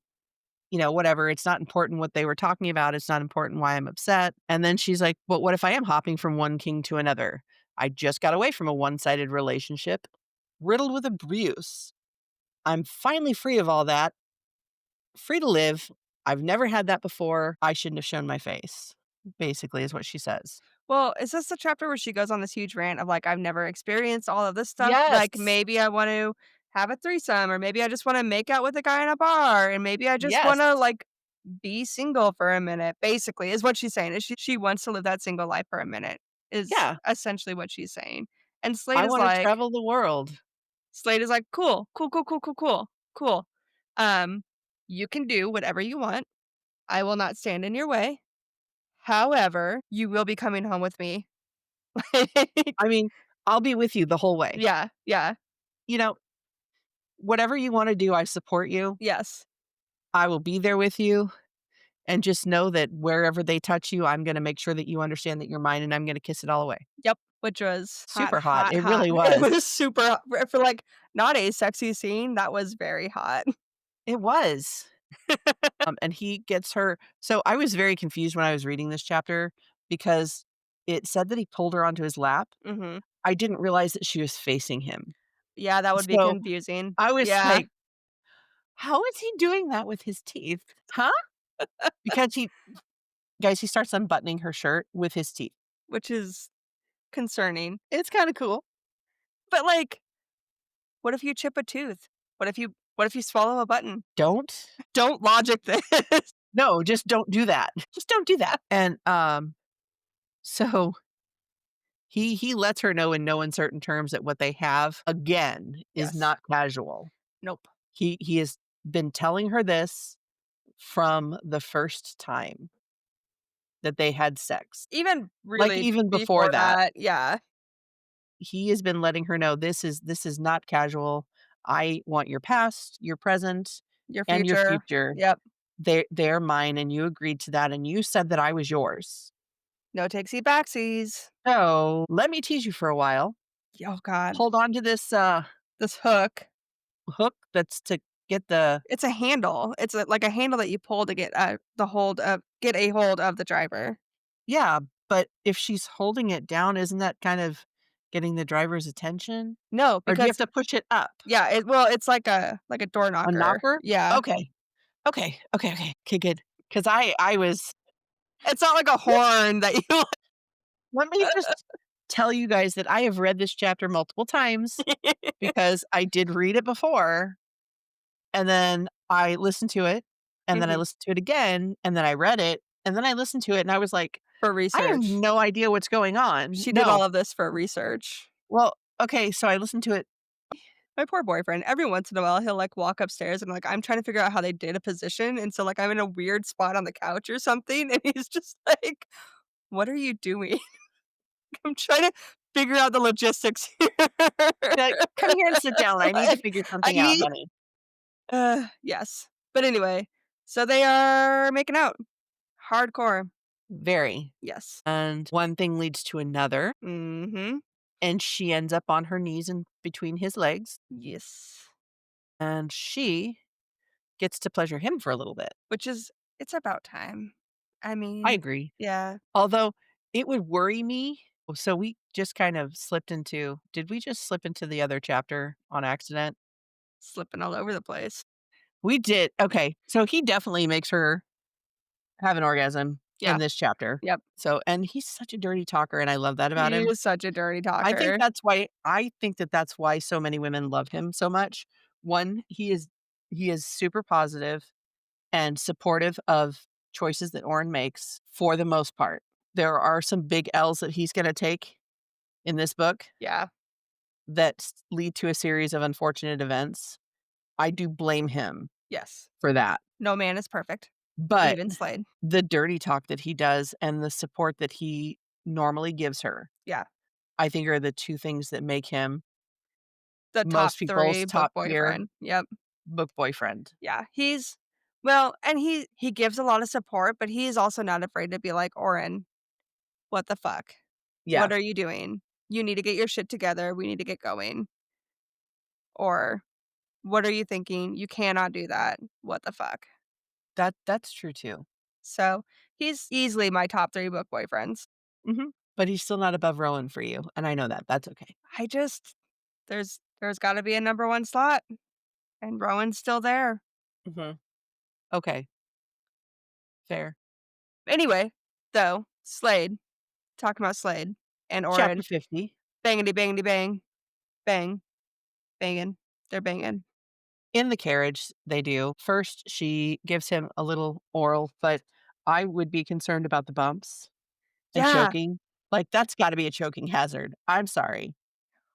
[SPEAKER 2] "Whatever, it's not important what they were talking about, it's not important why I'm upset," and then she's like, "But what if I am hopping from one king to another? I just got away from a one-sided relationship riddled with abuse. I'm finally free of all that, free to live. I've never had that before. I shouldn't have shown my face," basically is what she says.
[SPEAKER 1] Well, is this the chapter where she goes on this huge rant of like, I've never experienced all of this stuff? Like
[SPEAKER 2] Yes.
[SPEAKER 1] maybe I want to have a threesome, or maybe I just want to make out with a guy in a bar, and maybe I just want
[SPEAKER 2] Yes.
[SPEAKER 1] to like be single for a minute, basically, is what she's saying. Is she wants to live that single life for a minute, is
[SPEAKER 2] Yeah.
[SPEAKER 1] essentially what she's saying. And
[SPEAKER 2] I wanna travel the world.
[SPEAKER 1] Slade is like, cool, cool, cool, cool, cool, cool, cool. Um, you can do whatever you want. I will not stand in your way. However, you will be coming home with me. Like,
[SPEAKER 2] I mean, I'll be with you the whole way.
[SPEAKER 1] yeah, yeah,
[SPEAKER 2] You know, whatever you wanna do, I support you.
[SPEAKER 1] yes.
[SPEAKER 2] I will be there with you, and just know that wherever they touch you, I'm gonna make sure that you understand that you're mine, and I'm gonna kiss it all away.
[SPEAKER 1] Yep, which was hot,
[SPEAKER 2] Super hot.
[SPEAKER 1] hot,
[SPEAKER 2] It
[SPEAKER 1] hot.
[SPEAKER 2] really
[SPEAKER 1] It
[SPEAKER 2] was.
[SPEAKER 1] was super hot for, like, not a sexy scene, that was very hot.
[SPEAKER 2] It was. And he gets her so I was very confused when I was reading this chapter because it said that he pulled her onto his lap.
[SPEAKER 1] Mhm.
[SPEAKER 2] I didn't realize that she was facing him.
[SPEAKER 1] Yeah, that would be
[SPEAKER 2] So
[SPEAKER 1] confusing.
[SPEAKER 2] I was
[SPEAKER 1] Yeah.
[SPEAKER 2] like, How is he doing that with his teeth? Huh? Because he guys, he starts unbuttoning her shirt with his teeth.
[SPEAKER 1] which is concerning.
[SPEAKER 2] It's kinda cool.
[SPEAKER 1] But, like, what if you chip a tooth? What if you swallow a button?
[SPEAKER 2] Don't.
[SPEAKER 1] Don't logic this.
[SPEAKER 2] No, just don't do that. Just don't do that. And, so he lets her know in no uncertain terms that what they have, again, is
[SPEAKER 1] Yes.
[SPEAKER 2] not casual.
[SPEAKER 1] Nope.
[SPEAKER 2] He has been telling her this from the first time that they had sex.
[SPEAKER 1] Even
[SPEAKER 2] Like,
[SPEAKER 1] really
[SPEAKER 2] even before
[SPEAKER 1] before
[SPEAKER 2] that,
[SPEAKER 1] that, yeah,
[SPEAKER 2] he has been letting her know, "This is not casual. I want your past, your present,
[SPEAKER 1] your
[SPEAKER 2] and your
[SPEAKER 1] future.
[SPEAKER 2] future.
[SPEAKER 1] Yep.
[SPEAKER 2] They're mine, and you agreed to that, and you said that I was yours.
[SPEAKER 1] No takesy backsies.
[SPEAKER 2] So, let me tease you for a while.
[SPEAKER 1] Oh god,
[SPEAKER 2] Hold on to this,
[SPEAKER 1] this hook.
[SPEAKER 2] hook that's to get the."
[SPEAKER 1] It's a handle. It's like a handle that you pull to get a hold of the driver.
[SPEAKER 2] Yeah, but if she's holding it down, isn't that kind of getting the driver's attention?
[SPEAKER 1] No,
[SPEAKER 2] Or do you
[SPEAKER 1] because
[SPEAKER 2] have to push it up?
[SPEAKER 1] yeah, it's like a door
[SPEAKER 2] A
[SPEAKER 1] knocker.
[SPEAKER 2] knocker?
[SPEAKER 1] Yeah.
[SPEAKER 2] Okay. Okay, okay, okay. Okay, good. Because I was
[SPEAKER 1] It's not like a horn that you
[SPEAKER 2] let me just tell you guys that I have read this chapter multiple times because I did read it before, and then I listened to it, and then I
[SPEAKER 1] Mhm.
[SPEAKER 2] listened to it again, and then I read it, and then I listened to it, and I was like,
[SPEAKER 1] For
[SPEAKER 2] "I have
[SPEAKER 1] research.
[SPEAKER 2] no idea what's going on."
[SPEAKER 1] She did
[SPEAKER 2] No.
[SPEAKER 1] all of this for research.
[SPEAKER 2] Well, okay, so I listened to it.
[SPEAKER 1] My poor boyfriend, every once in a while, he'll, like, walk upstairs and, like, I'm trying to figure out how they did a position, and so, like, I'm in a weird spot on the couch or something, and he's just like, "What are you doing?" I'm trying to figure out the logistics here.
[SPEAKER 2] Like, "Come here and sit down. I need to
[SPEAKER 1] Like,
[SPEAKER 2] figure
[SPEAKER 1] I
[SPEAKER 2] something out,
[SPEAKER 1] need
[SPEAKER 2] honey."
[SPEAKER 1] yes. But anyway, so they are making out. Hardcore.
[SPEAKER 2] Very.
[SPEAKER 1] Yes.
[SPEAKER 2] And one thing leads to another,
[SPEAKER 1] Mhm.
[SPEAKER 2] and she ends up on her knees in between his legs,
[SPEAKER 1] Yes.
[SPEAKER 2] and she gets to pleasure him for a little bit.
[SPEAKER 1] Which is it's about time. I
[SPEAKER 2] I
[SPEAKER 1] mean,
[SPEAKER 2] agree.
[SPEAKER 1] yeah,
[SPEAKER 2] Although it would worry me. So we just kind of slipped into did we just slip into the other chapter on accident?
[SPEAKER 1] slipping all over the place.
[SPEAKER 2] We did. Okay. So he definitely makes her have an orgasm in
[SPEAKER 1] Yeah.
[SPEAKER 2] this chapter.
[SPEAKER 1] Yep.
[SPEAKER 2] So, and he's such a dirty talker, and I love that about
[SPEAKER 1] He
[SPEAKER 2] him.
[SPEAKER 1] is such a dirty talker.
[SPEAKER 2] I think that that's why so many women love him so much. One, he is super positive and supportive of choices that Oren makes for the most part. There are some big L's that he's gonna take in this book
[SPEAKER 1] Yeah.
[SPEAKER 2] that lead to a series of unfortunate events. I do blame him
[SPEAKER 1] Yes.
[SPEAKER 2] for that.
[SPEAKER 1] No man is perfect.
[SPEAKER 2] But
[SPEAKER 1] Even Slade.
[SPEAKER 2] the dirty talk that he does and the support that he normally gives her,
[SPEAKER 1] Yeah.
[SPEAKER 2] I think are the 2 things that make him
[SPEAKER 1] The top
[SPEAKER 2] most people's
[SPEAKER 1] 3 book
[SPEAKER 2] top tier
[SPEAKER 1] boyfriend. Yep.
[SPEAKER 2] book boyfriend.
[SPEAKER 1] Yeah. He gives a lot of support, but he is also not afraid to be like, "Oren, what the fuck?
[SPEAKER 2] Yeah,
[SPEAKER 1] What are you doing? You need to get your shit together. We need to get going." Or, "What are you thinking? You cannot do that. What the fuck?"
[SPEAKER 2] that's true too.
[SPEAKER 1] So, he's easily my top 3 book boyfriends.
[SPEAKER 2] Mhm. But he's still not above Rowan for you, and I know that, that's okay.
[SPEAKER 1] I just there's gotta be a number 1 slot, and Rowan's still there.
[SPEAKER 2] Mhm. Okay, fair.
[SPEAKER 1] Anyway, though, Slade, talking about Slade and
[SPEAKER 2] Chapter
[SPEAKER 1] Oren,
[SPEAKER 2] 50.
[SPEAKER 1] bangity bangity bang, bang, banging, they're banging.
[SPEAKER 2] In the carriage, they do. First, she gives him a little oral, but I would be concerned about the bumps and
[SPEAKER 1] Yeah,
[SPEAKER 2] choking. Like, that's gotta be a choking hazard. I'm sorry.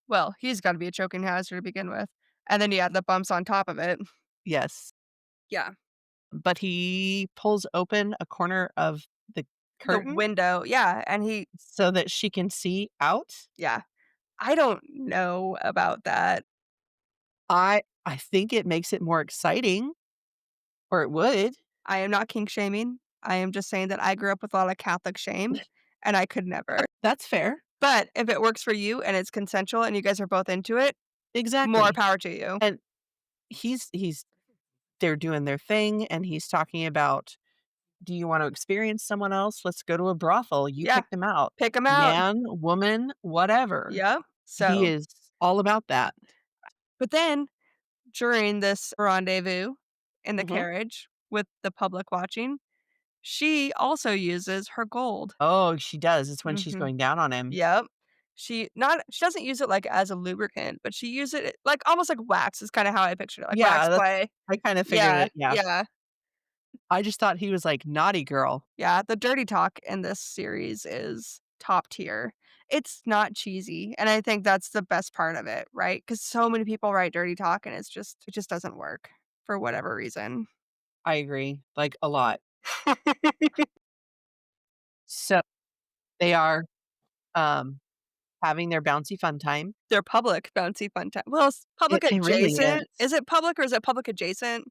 [SPEAKER 1] well, he's gotta be a choking hazard to begin with, and then you add the bumps on top of it.
[SPEAKER 2] Yes.
[SPEAKER 1] Yeah.
[SPEAKER 2] But he pulls open a corner of the
[SPEAKER 1] The
[SPEAKER 2] curtain
[SPEAKER 1] window, yeah, and he
[SPEAKER 2] so that she can see out.
[SPEAKER 1] yeah. I don't know about that.
[SPEAKER 2] I think it makes it more exciting, or it would.
[SPEAKER 1] I am not kink shaming. I am just saying that I grew up with a lot of Catholic shame, and I could never.
[SPEAKER 2] That's fair.
[SPEAKER 1] But if it works for you and it's consensual and you guys are both into it, more
[SPEAKER 2] Exactly.
[SPEAKER 1] power to you.
[SPEAKER 2] And he's they're doing their thing, and he's talking about, "Do you want to experience someone else? Let's go to a brothel. You
[SPEAKER 1] Yeah,
[SPEAKER 2] pick them out.
[SPEAKER 1] pick them out.
[SPEAKER 2] Man, woman, whatever."
[SPEAKER 1] Yep.
[SPEAKER 2] He
[SPEAKER 1] So,
[SPEAKER 2] is all about that.
[SPEAKER 1] but then during this rendezvous, in the
[SPEAKER 2] Mhm.
[SPEAKER 1] carriage with the public watching, she also uses her gold.
[SPEAKER 2] Oh, she does. It's when she's
[SPEAKER 1] Mhm.
[SPEAKER 2] going down on him.
[SPEAKER 1] Yep. She doesn't use it, like, as a lubricant, but she use it, like, almost like wax is kinda how I pictured it, like wax
[SPEAKER 2] Yeah, that's
[SPEAKER 1] play.
[SPEAKER 2] I kinda figured
[SPEAKER 1] Yeah,
[SPEAKER 2] it, yeah.
[SPEAKER 1] yeah,
[SPEAKER 2] I just thought he was like, "Naughty girl."
[SPEAKER 1] yeah, the dirty talk in this series is top tier. It's not cheesy, and I think that's the best part of it, right? Because so many people write dirty talk, and it just doesn't work for whatever reason.
[SPEAKER 2] I agree, like, a lot. So, they are, um, having their bouncy fun time.
[SPEAKER 1] They're public bouncy fun time well, it's public
[SPEAKER 2] It really
[SPEAKER 1] adjacent.
[SPEAKER 2] is.
[SPEAKER 1] Is it public or is it public adjacent?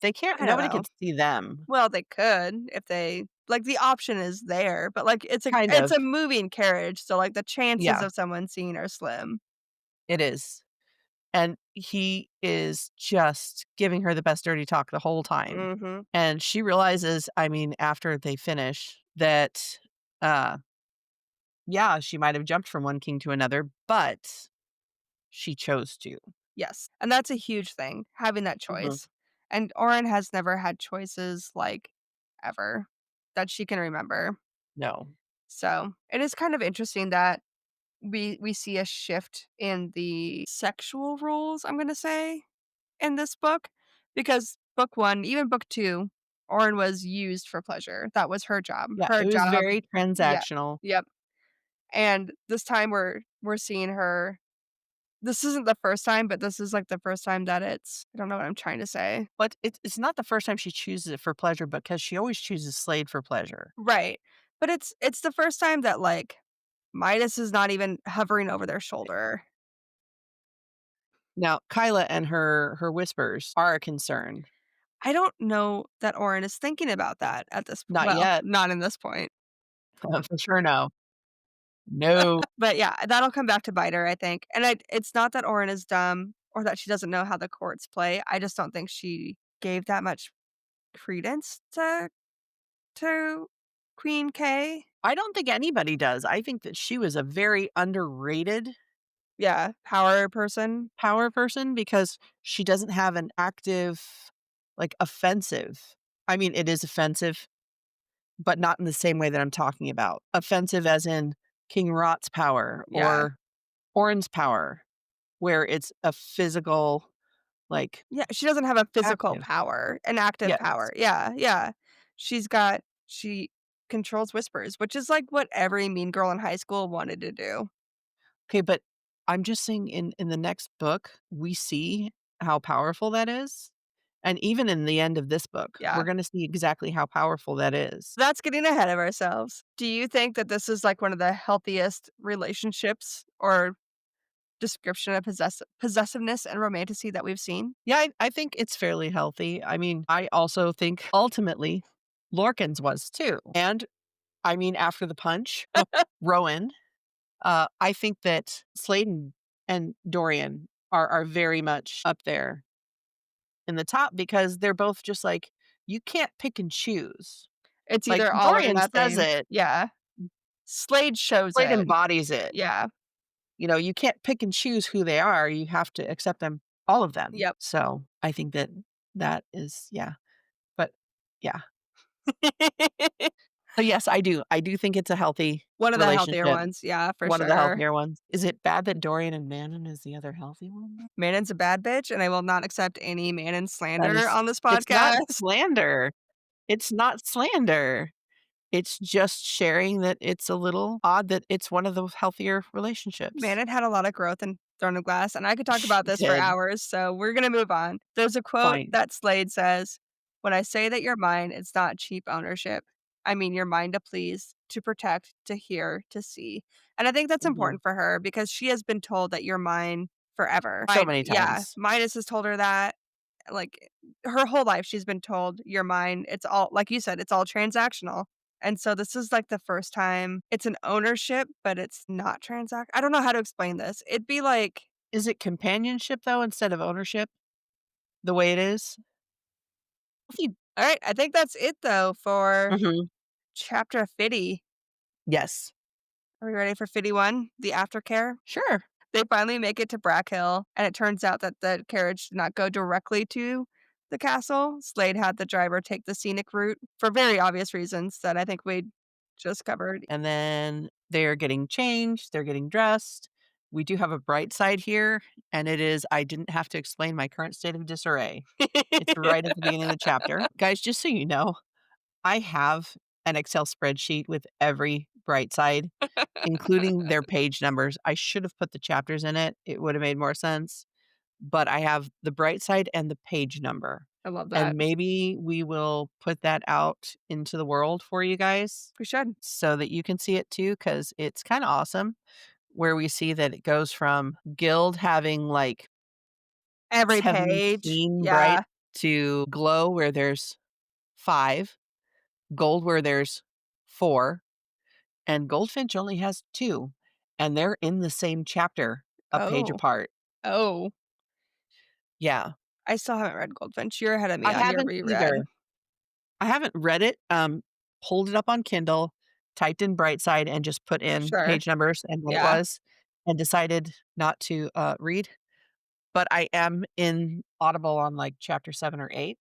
[SPEAKER 2] They can't
[SPEAKER 1] I don't
[SPEAKER 2] nobody
[SPEAKER 1] know.
[SPEAKER 2] could see them.
[SPEAKER 1] Well, they could if they like, the option is there, but, like,
[SPEAKER 2] Kind
[SPEAKER 1] it's
[SPEAKER 2] of.
[SPEAKER 1] a moving carriage, so, like, the chances
[SPEAKER 2] Yeah,
[SPEAKER 1] of someone seeing are slim.
[SPEAKER 2] it is. And he is just giving her the best dirty talk the whole time.
[SPEAKER 1] Mhm.
[SPEAKER 2] And she realizes, I mean, after they finish that, uh, yeah, she might have jumped from one king to another, but she chose to.
[SPEAKER 1] Yes, and that's a huge thing, having that
[SPEAKER 2] Mhm.
[SPEAKER 1] choice, and Oren has never had choices, like, ever, that she can remember.
[SPEAKER 2] No.
[SPEAKER 1] So, it is kind of interesting that we see a shift in the sexual roles, I'm gonna say, in this book, because book 1, even book 2, Orin was used for pleasure. That was her job.
[SPEAKER 2] Yeah,
[SPEAKER 1] Her
[SPEAKER 2] it was
[SPEAKER 1] job
[SPEAKER 2] very
[SPEAKER 1] Yeah.
[SPEAKER 2] transactional.
[SPEAKER 1] Yep. And this time we're seeing her this isn't the first time, but this is, like, the first time that I don't know what I'm trying to say.
[SPEAKER 2] But it's not the first time she chooses it for pleasure because she always chooses Slade for pleasure.
[SPEAKER 1] Right. But it's the first time that, like, Midas is not even hovering over their shoulder.
[SPEAKER 2] Now, Kyla and her whispers are a concern.
[SPEAKER 1] I don't know that Orin is thinking about that at this
[SPEAKER 2] Not
[SPEAKER 1] well,
[SPEAKER 2] yet.
[SPEAKER 1] not in this point.
[SPEAKER 2] For sure, no. No.
[SPEAKER 1] But yeah, that'll come back to bite her, I think, and it's not that Orin is dumb or that she doesn't know how the courts play, I just don't think she gave that much credence to Queen K.
[SPEAKER 2] I don't think anybody does. I think that she was a very underrated
[SPEAKER 1] Yeah, power person.
[SPEAKER 2] power person because she doesn't have an active, like, offensive I mean, it is offensive, but not in the same way that I'm talking about. Offensive as in King Rot's power
[SPEAKER 1] Yeah.
[SPEAKER 2] or Orin's power, where it's a physical, like,
[SPEAKER 1] Yeah, she doesn't have a physical
[SPEAKER 2] active.
[SPEAKER 1] power, an active
[SPEAKER 2] Yes.
[SPEAKER 1] power. Yeah, yeah. She controls whispers, which is, like, what every mean girl in high school wanted to do.
[SPEAKER 2] Okay, but I'm just saying in the next book, we see how powerful that is, and even in the end of this book, we're
[SPEAKER 1] Yeah.
[SPEAKER 2] gonna see exactly how powerful that is.
[SPEAKER 1] That's getting ahead of ourselves. Do you think that this is, like, one of the healthiest relationships or description of possessiveness and romanticy that we've seen?
[SPEAKER 2] Yeah, I think it's fairly healthy. I mean, I also think ultimately Lorcan's was too, and I mean, after the punch, Rowan, I think that Sladen and Dorian are very much up there in the top because they're both just like, you can't pick and choose.
[SPEAKER 1] It's
[SPEAKER 2] Like,
[SPEAKER 1] either all or
[SPEAKER 2] Dorian says
[SPEAKER 1] nothing.
[SPEAKER 2] it,
[SPEAKER 1] Yeah. Slade shows
[SPEAKER 2] Slade
[SPEAKER 1] it.
[SPEAKER 2] embodies it.
[SPEAKER 1] Yeah.
[SPEAKER 2] You know, you can't pick and choose who they are, you have to accept them, all of them.
[SPEAKER 1] Yep.
[SPEAKER 2] So, I think that that is yeah, but yeah. So, yes, I do. I do think it's a healthy
[SPEAKER 1] One of the healthier
[SPEAKER 2] relationship,
[SPEAKER 1] ones, yeah, for
[SPEAKER 2] one of the
[SPEAKER 1] sure.
[SPEAKER 2] healthier ones. Is it bad that Dorian and Manon is the other healthy one, though?
[SPEAKER 1] Manon's a bad bitch, and I will not accept any Manon
[SPEAKER 2] That
[SPEAKER 1] slander
[SPEAKER 2] is
[SPEAKER 1] on this
[SPEAKER 2] it's not
[SPEAKER 1] podcast.
[SPEAKER 2] slander. It's not slander. It's just sharing that it's a little odd that it's one of the healthier relationships.
[SPEAKER 1] Manon had a lot of growth in Throne of Glass, and I could talk
[SPEAKER 2] She
[SPEAKER 1] about this for
[SPEAKER 2] did.
[SPEAKER 1] hours, so we're gonna move on. There's a quote
[SPEAKER 2] Fine.
[SPEAKER 1] that Slade says, "When I say that you're mine, it's not cheap ownership. I mean you're mine to please, to protect, to hear, to see." And I think that's
[SPEAKER 2] Mhm.
[SPEAKER 1] important for her because she has been told that you're mine forever.
[SPEAKER 2] So many
[SPEAKER 1] Yeah,
[SPEAKER 2] times.
[SPEAKER 1] Midas has told her that, like, her whole life she's been told, "You're mine." It's all like you said, it's all transactional. And so this is, like, the first time it's an ownership, but it's not I don't know how to explain this. It'd be like
[SPEAKER 2] Is it companionship, though, instead of ownership, the way it is?
[SPEAKER 1] alright, I think that's it, though, for
[SPEAKER 2] Mhm.
[SPEAKER 1] chapter 50.
[SPEAKER 2] Yes.
[SPEAKER 1] Are we ready for 51? The aftercare?
[SPEAKER 2] Sure.
[SPEAKER 1] They finally make it to Brackhill, and it turns out that the carriage did not go directly to the castle. Slade had the driver take the scenic route for very obvious reasons that I think we just covered.
[SPEAKER 2] And then they're getting changed, they're getting dressed. We do have a bright side here, and it is I didn't have to explain my current state of disarray. It's right at the beginning of the chapter. Guys, just so you know, I have an Excel spreadsheet with every bright side, including their page numbers. I should have put the chapters in it. It would have made more sense. But I have the bright side and the page number.
[SPEAKER 1] I love that.
[SPEAKER 2] And maybe we will put that out into the world for you guys
[SPEAKER 1] We should.
[SPEAKER 2] so that you can see it too, because it's kind of awesome where we see that it goes from Guild having like
[SPEAKER 1] Every page.
[SPEAKER 2] 17 bright
[SPEAKER 1] Yeah.
[SPEAKER 2] to Glow where there's 5, Gold where there's 4, and Goldfinch only has 2. And they're in the same chapter, a page
[SPEAKER 1] Oh.
[SPEAKER 2] apart.
[SPEAKER 1] Oh.
[SPEAKER 2] Yeah.
[SPEAKER 1] I still haven't read Goldfinch. You're ahead of me
[SPEAKER 2] I
[SPEAKER 1] on your
[SPEAKER 2] haven't
[SPEAKER 1] reread.
[SPEAKER 2] either. I haven't read it, pulled it up on Kindle, typed in Brightside, and just put in
[SPEAKER 1] Sure.
[SPEAKER 2] page numbers and what it
[SPEAKER 1] Yeah.
[SPEAKER 2] was, and decided not to, read, but I am in Audible on, like, chapter 7 or 8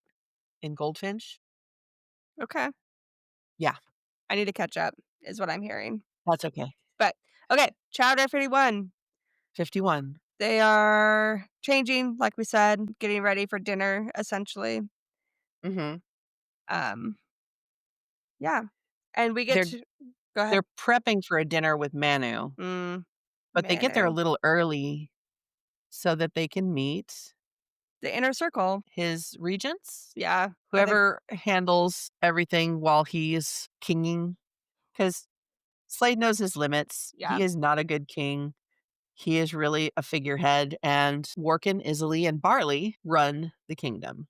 [SPEAKER 2] in Goldfinch.
[SPEAKER 1] Okay.
[SPEAKER 2] Yeah,
[SPEAKER 1] I need to catch up, is what I'm hearing.
[SPEAKER 2] that's okay.
[SPEAKER 1] But okay, chapter 51.
[SPEAKER 2] 51.
[SPEAKER 1] They are changing, like we said, getting ready for dinner, essentially.
[SPEAKER 2] Mhm.
[SPEAKER 1] Um, yeah. And we get
[SPEAKER 2] They're
[SPEAKER 1] to go ahead.
[SPEAKER 2] they're prepping for a dinner with Manu,
[SPEAKER 1] Mm,
[SPEAKER 2] but they get there a
[SPEAKER 1] Manu.
[SPEAKER 2] little early so that they can meet
[SPEAKER 1] The inner circle.
[SPEAKER 2] his regents,
[SPEAKER 1] Yeah. I think
[SPEAKER 2] whoever handles everything while he's kinging, 'cause Slade knows his limits.
[SPEAKER 1] yeah.
[SPEAKER 2] He is not a good king. He is really a figurehead, and Workin, Isley, and Barley run the kingdom.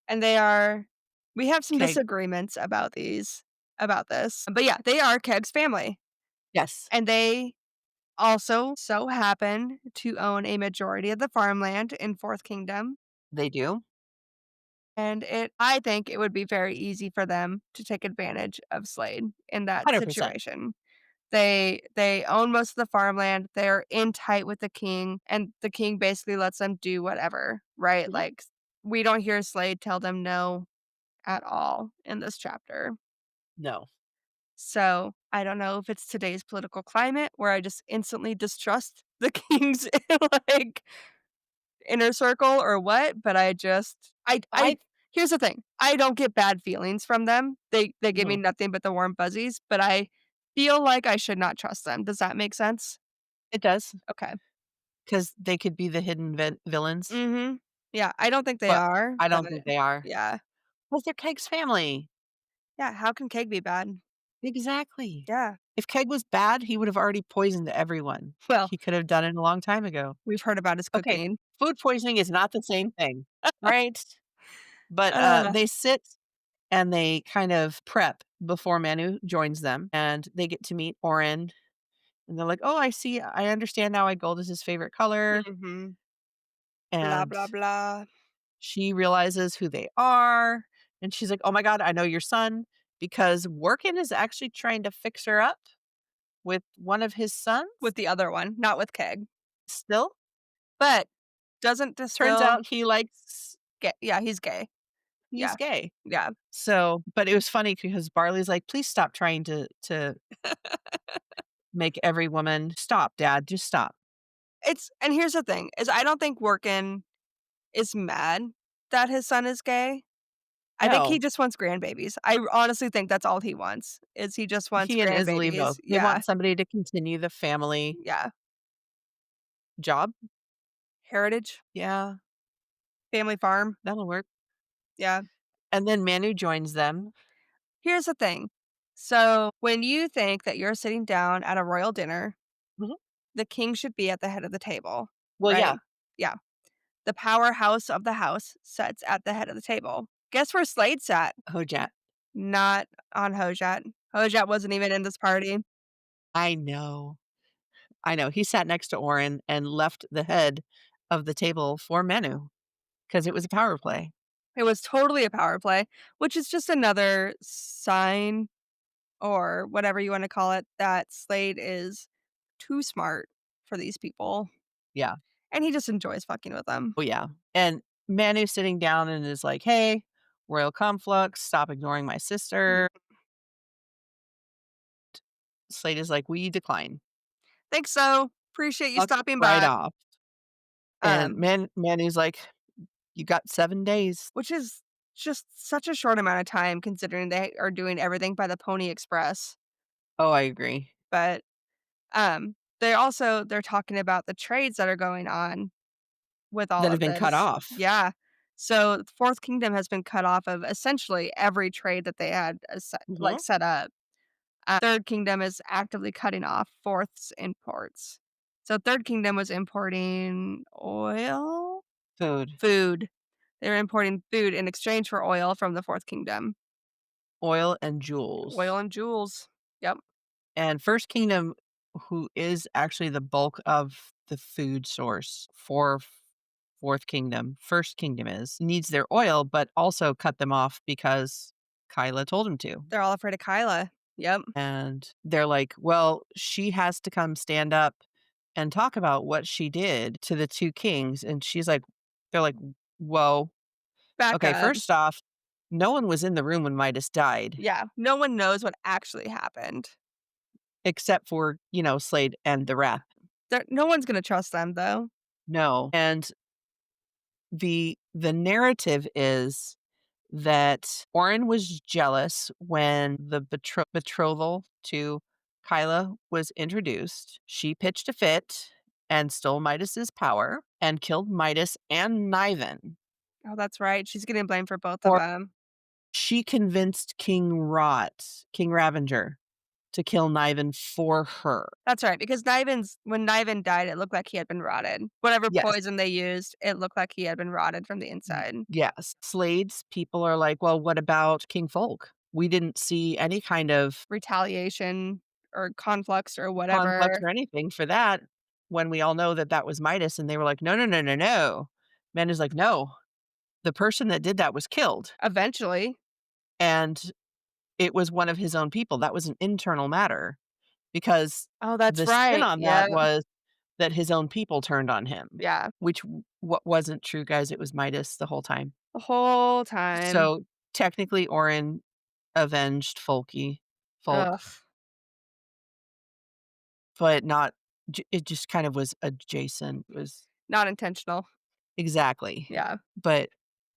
[SPEAKER 1] And they are we have some
[SPEAKER 2] Okay.
[SPEAKER 1] disagreements about this. But yeah, they are Keg's family.
[SPEAKER 2] Yes,
[SPEAKER 1] And they also so happen to own a majority of the farmland in Fourth Kingdom.
[SPEAKER 2] they do.
[SPEAKER 1] And I think it would be very easy for them to take advantage of Slade in that
[SPEAKER 2] 100%.
[SPEAKER 1] situation. They own most of the farmland, they're in tight with the king, and the king basically lets them do whatever, right?
[SPEAKER 2] Mhm.
[SPEAKER 1] Like, we don't hear Slade tell them no at all in this chapter.
[SPEAKER 2] No.
[SPEAKER 1] So, I don't know if it's today's political climate where I just instantly distrust the king's, like, inner circle or what, but I
[SPEAKER 2] I
[SPEAKER 1] here's the thing, I don't get bad feelings from them. They give me
[SPEAKER 2] Mhm.
[SPEAKER 1] nothing but the warm fuzzies, but I feel like I should not trust them. Does that make sense?
[SPEAKER 2] It does,
[SPEAKER 1] Okay.
[SPEAKER 2] because they could be the hidden villains,
[SPEAKER 1] Mhm. Yeah, I don't think they
[SPEAKER 2] but
[SPEAKER 1] are,
[SPEAKER 2] I
[SPEAKER 1] but
[SPEAKER 2] don't think they are.
[SPEAKER 1] yeah.
[SPEAKER 2] 'Cause they're Keg's family.
[SPEAKER 1] Yeah, how can cake be bad?
[SPEAKER 2] Exactly.
[SPEAKER 1] Yeah.
[SPEAKER 2] If Keg was bad, he would have already poisoned everyone.
[SPEAKER 1] Well,
[SPEAKER 2] He could have done it a long time ago.
[SPEAKER 1] we've heard about his
[SPEAKER 2] Okay,
[SPEAKER 1] cooking.
[SPEAKER 2] food poisoning is not the same thing, right? But,
[SPEAKER 1] Uh,
[SPEAKER 2] they sit and they kind of prep before Manu joins them, and they get to meet Orin, and they're like, "Oh, I understand now why gold is his favorite color,"
[SPEAKER 1] mhm. Blah,
[SPEAKER 2] and
[SPEAKER 1] blah, blah.
[SPEAKER 2] she realizes who they are, and she's like, "Oh my god, I know your son," because Workin is actually trying to fix her up with one of his sons
[SPEAKER 1] With the other one, not with Keg.
[SPEAKER 2] still.
[SPEAKER 1] But doesn't
[SPEAKER 2] Turns
[SPEAKER 1] distill
[SPEAKER 2] out he likes
[SPEAKER 1] gay. Yeah, he's gay.
[SPEAKER 2] he's
[SPEAKER 1] Yeah.
[SPEAKER 2] gay.
[SPEAKER 1] Yeah.
[SPEAKER 2] So but it was funny because Barley's like, "Please stop trying to make every woman" "Stop, dad, just stop."
[SPEAKER 1] It's and here's the thing, is I don't think Workin is mad that his son is gay. I think he
[SPEAKER 2] No.
[SPEAKER 1] just wants grandbabies. I honestly think that's all he wants, is he just wants
[SPEAKER 2] He and Isley
[SPEAKER 1] grandbabies.
[SPEAKER 2] both. They
[SPEAKER 1] Yeah.
[SPEAKER 2] want somebody to continue the family
[SPEAKER 1] Yeah.
[SPEAKER 2] job.
[SPEAKER 1] Heritage,
[SPEAKER 2] Yeah,
[SPEAKER 1] family farm.
[SPEAKER 2] that'll work.
[SPEAKER 1] Yeah.
[SPEAKER 2] And then Manu joins them.
[SPEAKER 1] Here's the thing. So, when you think that you're sitting down at a royal dinner,
[SPEAKER 2] Mhm.
[SPEAKER 1] the king should be at the head of the table,
[SPEAKER 2] Well, yeah,
[SPEAKER 1] right? Yeah. The powerhouse of the house sits at the head of the table. Guess where Slade sat?
[SPEAKER 2] Hojat.
[SPEAKER 1] Not on Hojat. Hojat wasn't even in this party.
[SPEAKER 2] I know. I know. He sat next to Orin and left the head of the table for Manu because it was a power play.
[SPEAKER 1] It was totally a power play, which is just another sign or whatever you wanna call it, that Slade is too smart for these people,
[SPEAKER 2] Yeah.
[SPEAKER 1] and he just enjoys fucking with them.
[SPEAKER 2] Oh, yeah. And Manu's sitting down and is like, "Hey, royal conflux, stop ignoring my
[SPEAKER 1] Mm.
[SPEAKER 2] sister." Slade is like, "We decline."
[SPEAKER 1] Think so. Appreciate you
[SPEAKER 2] Fucks
[SPEAKER 1] stopping
[SPEAKER 2] right
[SPEAKER 1] by.
[SPEAKER 2] off. And
[SPEAKER 1] Um,
[SPEAKER 2] Manu's like, "You got 7 days."
[SPEAKER 1] which is just such a short amount of time considering they are doing everything by the Pony Express.
[SPEAKER 2] Oh, I agree.
[SPEAKER 1] But, they're talking about the trades that are going on with all
[SPEAKER 2] That have
[SPEAKER 1] of
[SPEAKER 2] been cut
[SPEAKER 1] this.
[SPEAKER 2] off.
[SPEAKER 1] Yeah. So, the Fourth Kingdom has been cut off of essentially every trade that they had,
[SPEAKER 2] Mhm.
[SPEAKER 1] set up. Third Kingdom is actively cutting off Fourth's imports. So, Third Kingdom was importing oil?
[SPEAKER 2] Food,
[SPEAKER 1] Food. They were importing food in exchange for oil from the Fourth Kingdom.
[SPEAKER 2] oil, and
[SPEAKER 1] Oil
[SPEAKER 2] jewels.
[SPEAKER 1] and jewels. Yep.
[SPEAKER 2] And First Kingdom, who is actually the bulk of the food source for Fourth Kingdom, First Kingdom needs their oil, but also cut them off because Kyla told him to.
[SPEAKER 1] They're all afraid of Kyla. Yep.
[SPEAKER 2] And they're like, "Well, she has to come stand up and talk about what she did to the 2 kings." And they're like, "Whoa.
[SPEAKER 1] Back
[SPEAKER 2] Okay,
[SPEAKER 1] up.
[SPEAKER 2] first off, no one was in the room when Midas died
[SPEAKER 1] Yeah. No one knows what actually happened.
[SPEAKER 2] except for, Slade and the Wrath.
[SPEAKER 1] No one's gonna trust them, though.
[SPEAKER 2] No." And the narrative is that Oren was jealous when the betrothal to Kyla was introduced. She pitched a fit and stole Midas's power and killed Midas and Niven.
[SPEAKER 1] Oh, that's right. She's getting blamed for both of
[SPEAKER 2] Or
[SPEAKER 1] them.
[SPEAKER 2] she convinced King Ravenger, to kill Niven for her.
[SPEAKER 1] That's right, because when Niven died, it looked like he had been rotted. Whatever
[SPEAKER 2] Yes.
[SPEAKER 1] poison they used, it looked like he had been rotted from the inside.
[SPEAKER 2] Yes. Slade's people are like, "Well, what about King Folk? We didn't see any kind of
[SPEAKER 1] Retaliation or conflux or
[SPEAKER 2] conflict
[SPEAKER 1] whatever.
[SPEAKER 2] or anything for that when we all know that that was Midas." And they were like, "No, no, no, no, no." Man is like, "No, the person that did that was killed,
[SPEAKER 1] Eventually.
[SPEAKER 2] and it was one of his own people. That was an internal matter." Because
[SPEAKER 1] Oh, that's
[SPEAKER 2] the spin
[SPEAKER 1] right.
[SPEAKER 2] on
[SPEAKER 1] Yeah.
[SPEAKER 2] that was that his own people turned on him,
[SPEAKER 1] Yeah.
[SPEAKER 2] which what wasn't true, guys. It was Midas the whole time.
[SPEAKER 1] The whole time.
[SPEAKER 2] So technically, Orin avenged Folk,
[SPEAKER 1] Ugh.
[SPEAKER 2] but not. It just kind of was adjacent. It was
[SPEAKER 1] Not intentional.
[SPEAKER 2] exactly.
[SPEAKER 1] Yeah.
[SPEAKER 2] But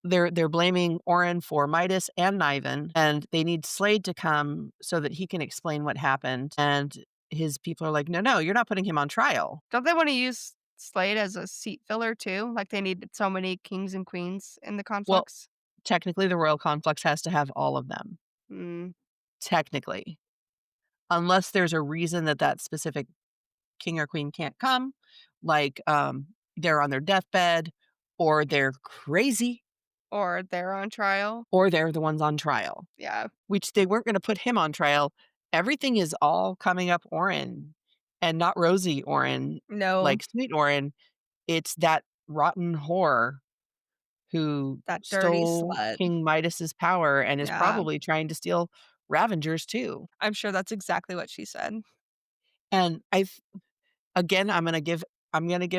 [SPEAKER 2] they're blaming Oren for Midas and Niven, and they need Slade to come so that he can explain what happened. And his people are like, "No, no, you're not putting him on trial."
[SPEAKER 1] Don't they wanna use Slade as a seat filler too? Like, they needed so many kings and queens in the
[SPEAKER 2] Well,
[SPEAKER 1] conflicts?
[SPEAKER 2] technically, the royal conflux has to have all of them.
[SPEAKER 1] Mm.
[SPEAKER 2] Technically, unless there's a reason that that specific king or queen can't come, like they're on their deathbed, or they're crazy,
[SPEAKER 1] Or they're on trial.
[SPEAKER 2] or they're the ones on trial.
[SPEAKER 1] Yeah.
[SPEAKER 2] Which they weren't gonna put him on trial. Everything is all coming up Oren, and not Rosie Oren,
[SPEAKER 1] No.
[SPEAKER 2] like sweet Oren. It's that rotten whore who
[SPEAKER 1] That dirty
[SPEAKER 2] stole
[SPEAKER 1] slut.
[SPEAKER 2] King Midas's power and is
[SPEAKER 1] Yeah.
[SPEAKER 2] probably trying to steal Ravenger's too.
[SPEAKER 1] I'm sure that's exactly what she said.
[SPEAKER 2] And again, I'm gonna give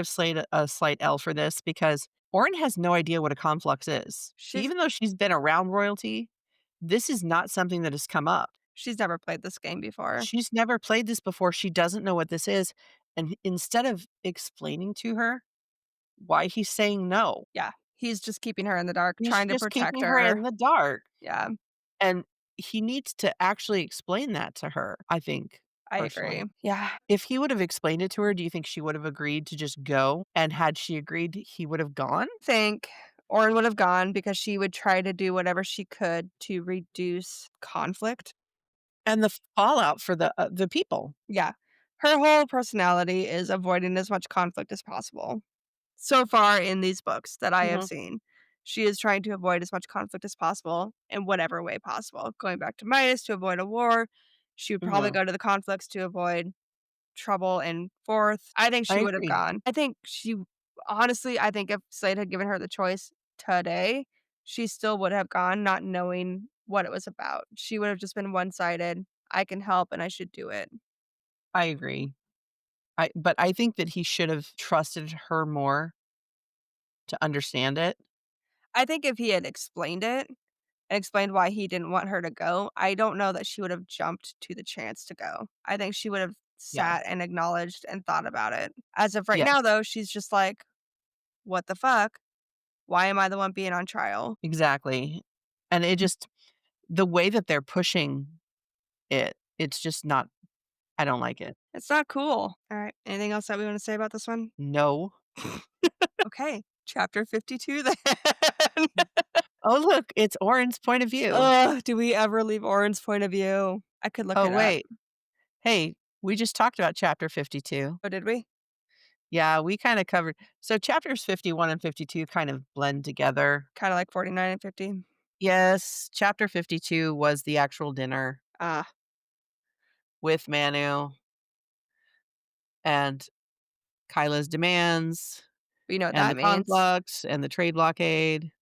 [SPEAKER 2] Slade a slight L for this because Oren has no idea what a conflux is.
[SPEAKER 1] She's
[SPEAKER 2] Even though she's been around royalty, this is not something that has come up.
[SPEAKER 1] she's never played this game before.
[SPEAKER 2] She's never played this before, she doesn't know what this is, and instead of explaining to her why he's saying no,
[SPEAKER 1] Yeah. He's just keeping her in the dark,
[SPEAKER 2] he's
[SPEAKER 1] trying to
[SPEAKER 2] just
[SPEAKER 1] protect
[SPEAKER 2] keeping her
[SPEAKER 1] her.
[SPEAKER 2] in the dark,
[SPEAKER 1] Yeah.
[SPEAKER 2] and he needs to actually explain that to her, I think,
[SPEAKER 1] I agree.
[SPEAKER 2] personally.
[SPEAKER 1] Yeah.
[SPEAKER 2] If he would have explained it to her, do you think she would have agreed to just go? And had she agreed, he would have gone?
[SPEAKER 1] Think Orin would have gone because she would try to do whatever she could to reduce conflict.
[SPEAKER 2] And the fallout for the people.
[SPEAKER 1] Yeah. Her whole personality is avoiding as much conflict as possible. So far in these books that I have
[SPEAKER 2] Mhm,
[SPEAKER 1] seen, she is trying to avoid as much conflict as possible in whatever way possible. Going back to Midas to avoid a war, she would probably
[SPEAKER 2] mhm.
[SPEAKER 1] go to the conflicts to avoid trouble and forth. I think
[SPEAKER 2] I
[SPEAKER 1] she would have
[SPEAKER 2] agree.
[SPEAKER 1] gone. I think if Slade had given her the choice today, she still would have gone not knowing what it was about. She would have just been one-sided. I can help and I should do it.
[SPEAKER 2] I agree. But I think that he should have trusted her more to understand it.
[SPEAKER 1] I think if he had explained it and explained why he didn't want her to go, I don't know that she would have jumped to the chance to go. I think she would have
[SPEAKER 2] Yeah.
[SPEAKER 1] sat and acknowledged and thought about it. As of right now,
[SPEAKER 2] Yes,
[SPEAKER 1] though, she's just like, "What the fuck? Why am I the one being on trial?"
[SPEAKER 2] exactly. And it just the way that they're pushing it's just not I don't like it.
[SPEAKER 1] It's not cool. Alright, anything else that we wanna say about this one?
[SPEAKER 2] No.
[SPEAKER 1] Okay, chapter 52 then.
[SPEAKER 2] Oh, look, it's Oren's point of view.
[SPEAKER 1] Ugh, do we ever leave Oren's point of view? I could look
[SPEAKER 2] Oh,
[SPEAKER 1] it up.
[SPEAKER 2] wait. Hey, we just talked about chapter 52.
[SPEAKER 1] Oh, did we?
[SPEAKER 2] Yeah, we kinda covered so chapters 51 and 52 kind of blend together.
[SPEAKER 1] Kinda like 49 and 50?
[SPEAKER 2] Yes, chapter 52 was the actual dinner
[SPEAKER 1] Ah,
[SPEAKER 2] with Manu and Kyla's demands
[SPEAKER 1] but you know what
[SPEAKER 2] and
[SPEAKER 1] that
[SPEAKER 2] the
[SPEAKER 1] means?
[SPEAKER 2] conflux and the trade blockade.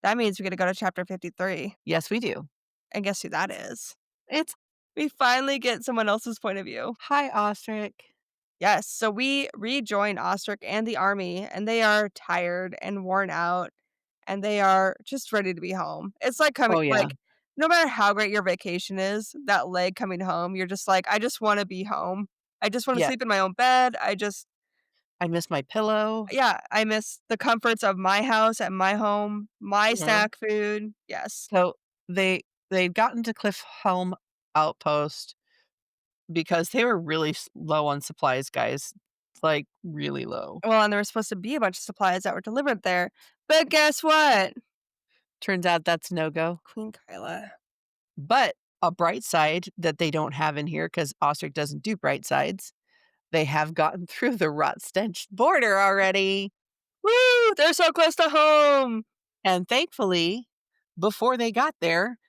[SPEAKER 1] That means we gotta go to chapter 53,
[SPEAKER 2] Yes, we do.
[SPEAKER 1] and guess who that is?
[SPEAKER 2] It's
[SPEAKER 1] We finally get someone else's point of view.
[SPEAKER 2] "Hi, Ostrich."
[SPEAKER 1] Yes, so we rejoin Ostrich and the army, and they are tired and worn out, and they are just ready to be home. It's like coming
[SPEAKER 2] Oh, yeah.
[SPEAKER 1] like, no matter how great your vacation is, that leg coming home, you're just like, "I just wanna be home. I just wanna
[SPEAKER 2] Yeah.
[SPEAKER 1] sleep in my own bed. I just"
[SPEAKER 2] I miss my pillow.
[SPEAKER 1] Yeah, I miss the comforts of my house at my home, my
[SPEAKER 2] Mhm.
[SPEAKER 1] snack food. Yes.
[SPEAKER 2] So, they'd gotten to Cliff Helm Outpost because they were really low on supplies, guys, like, really low.
[SPEAKER 1] Well, and there was supposed to be a bunch of supplies that were delivered there, but guess what?
[SPEAKER 2] Turns out that's no-go.
[SPEAKER 1] Queen Kyla.
[SPEAKER 2] But a bright side that they don't have in here because Ostrich doesn't do bright sides, they have gotten through the rot-stench border already,
[SPEAKER 1] Woo! They're so close to home.
[SPEAKER 2] and thankfully, before they got there,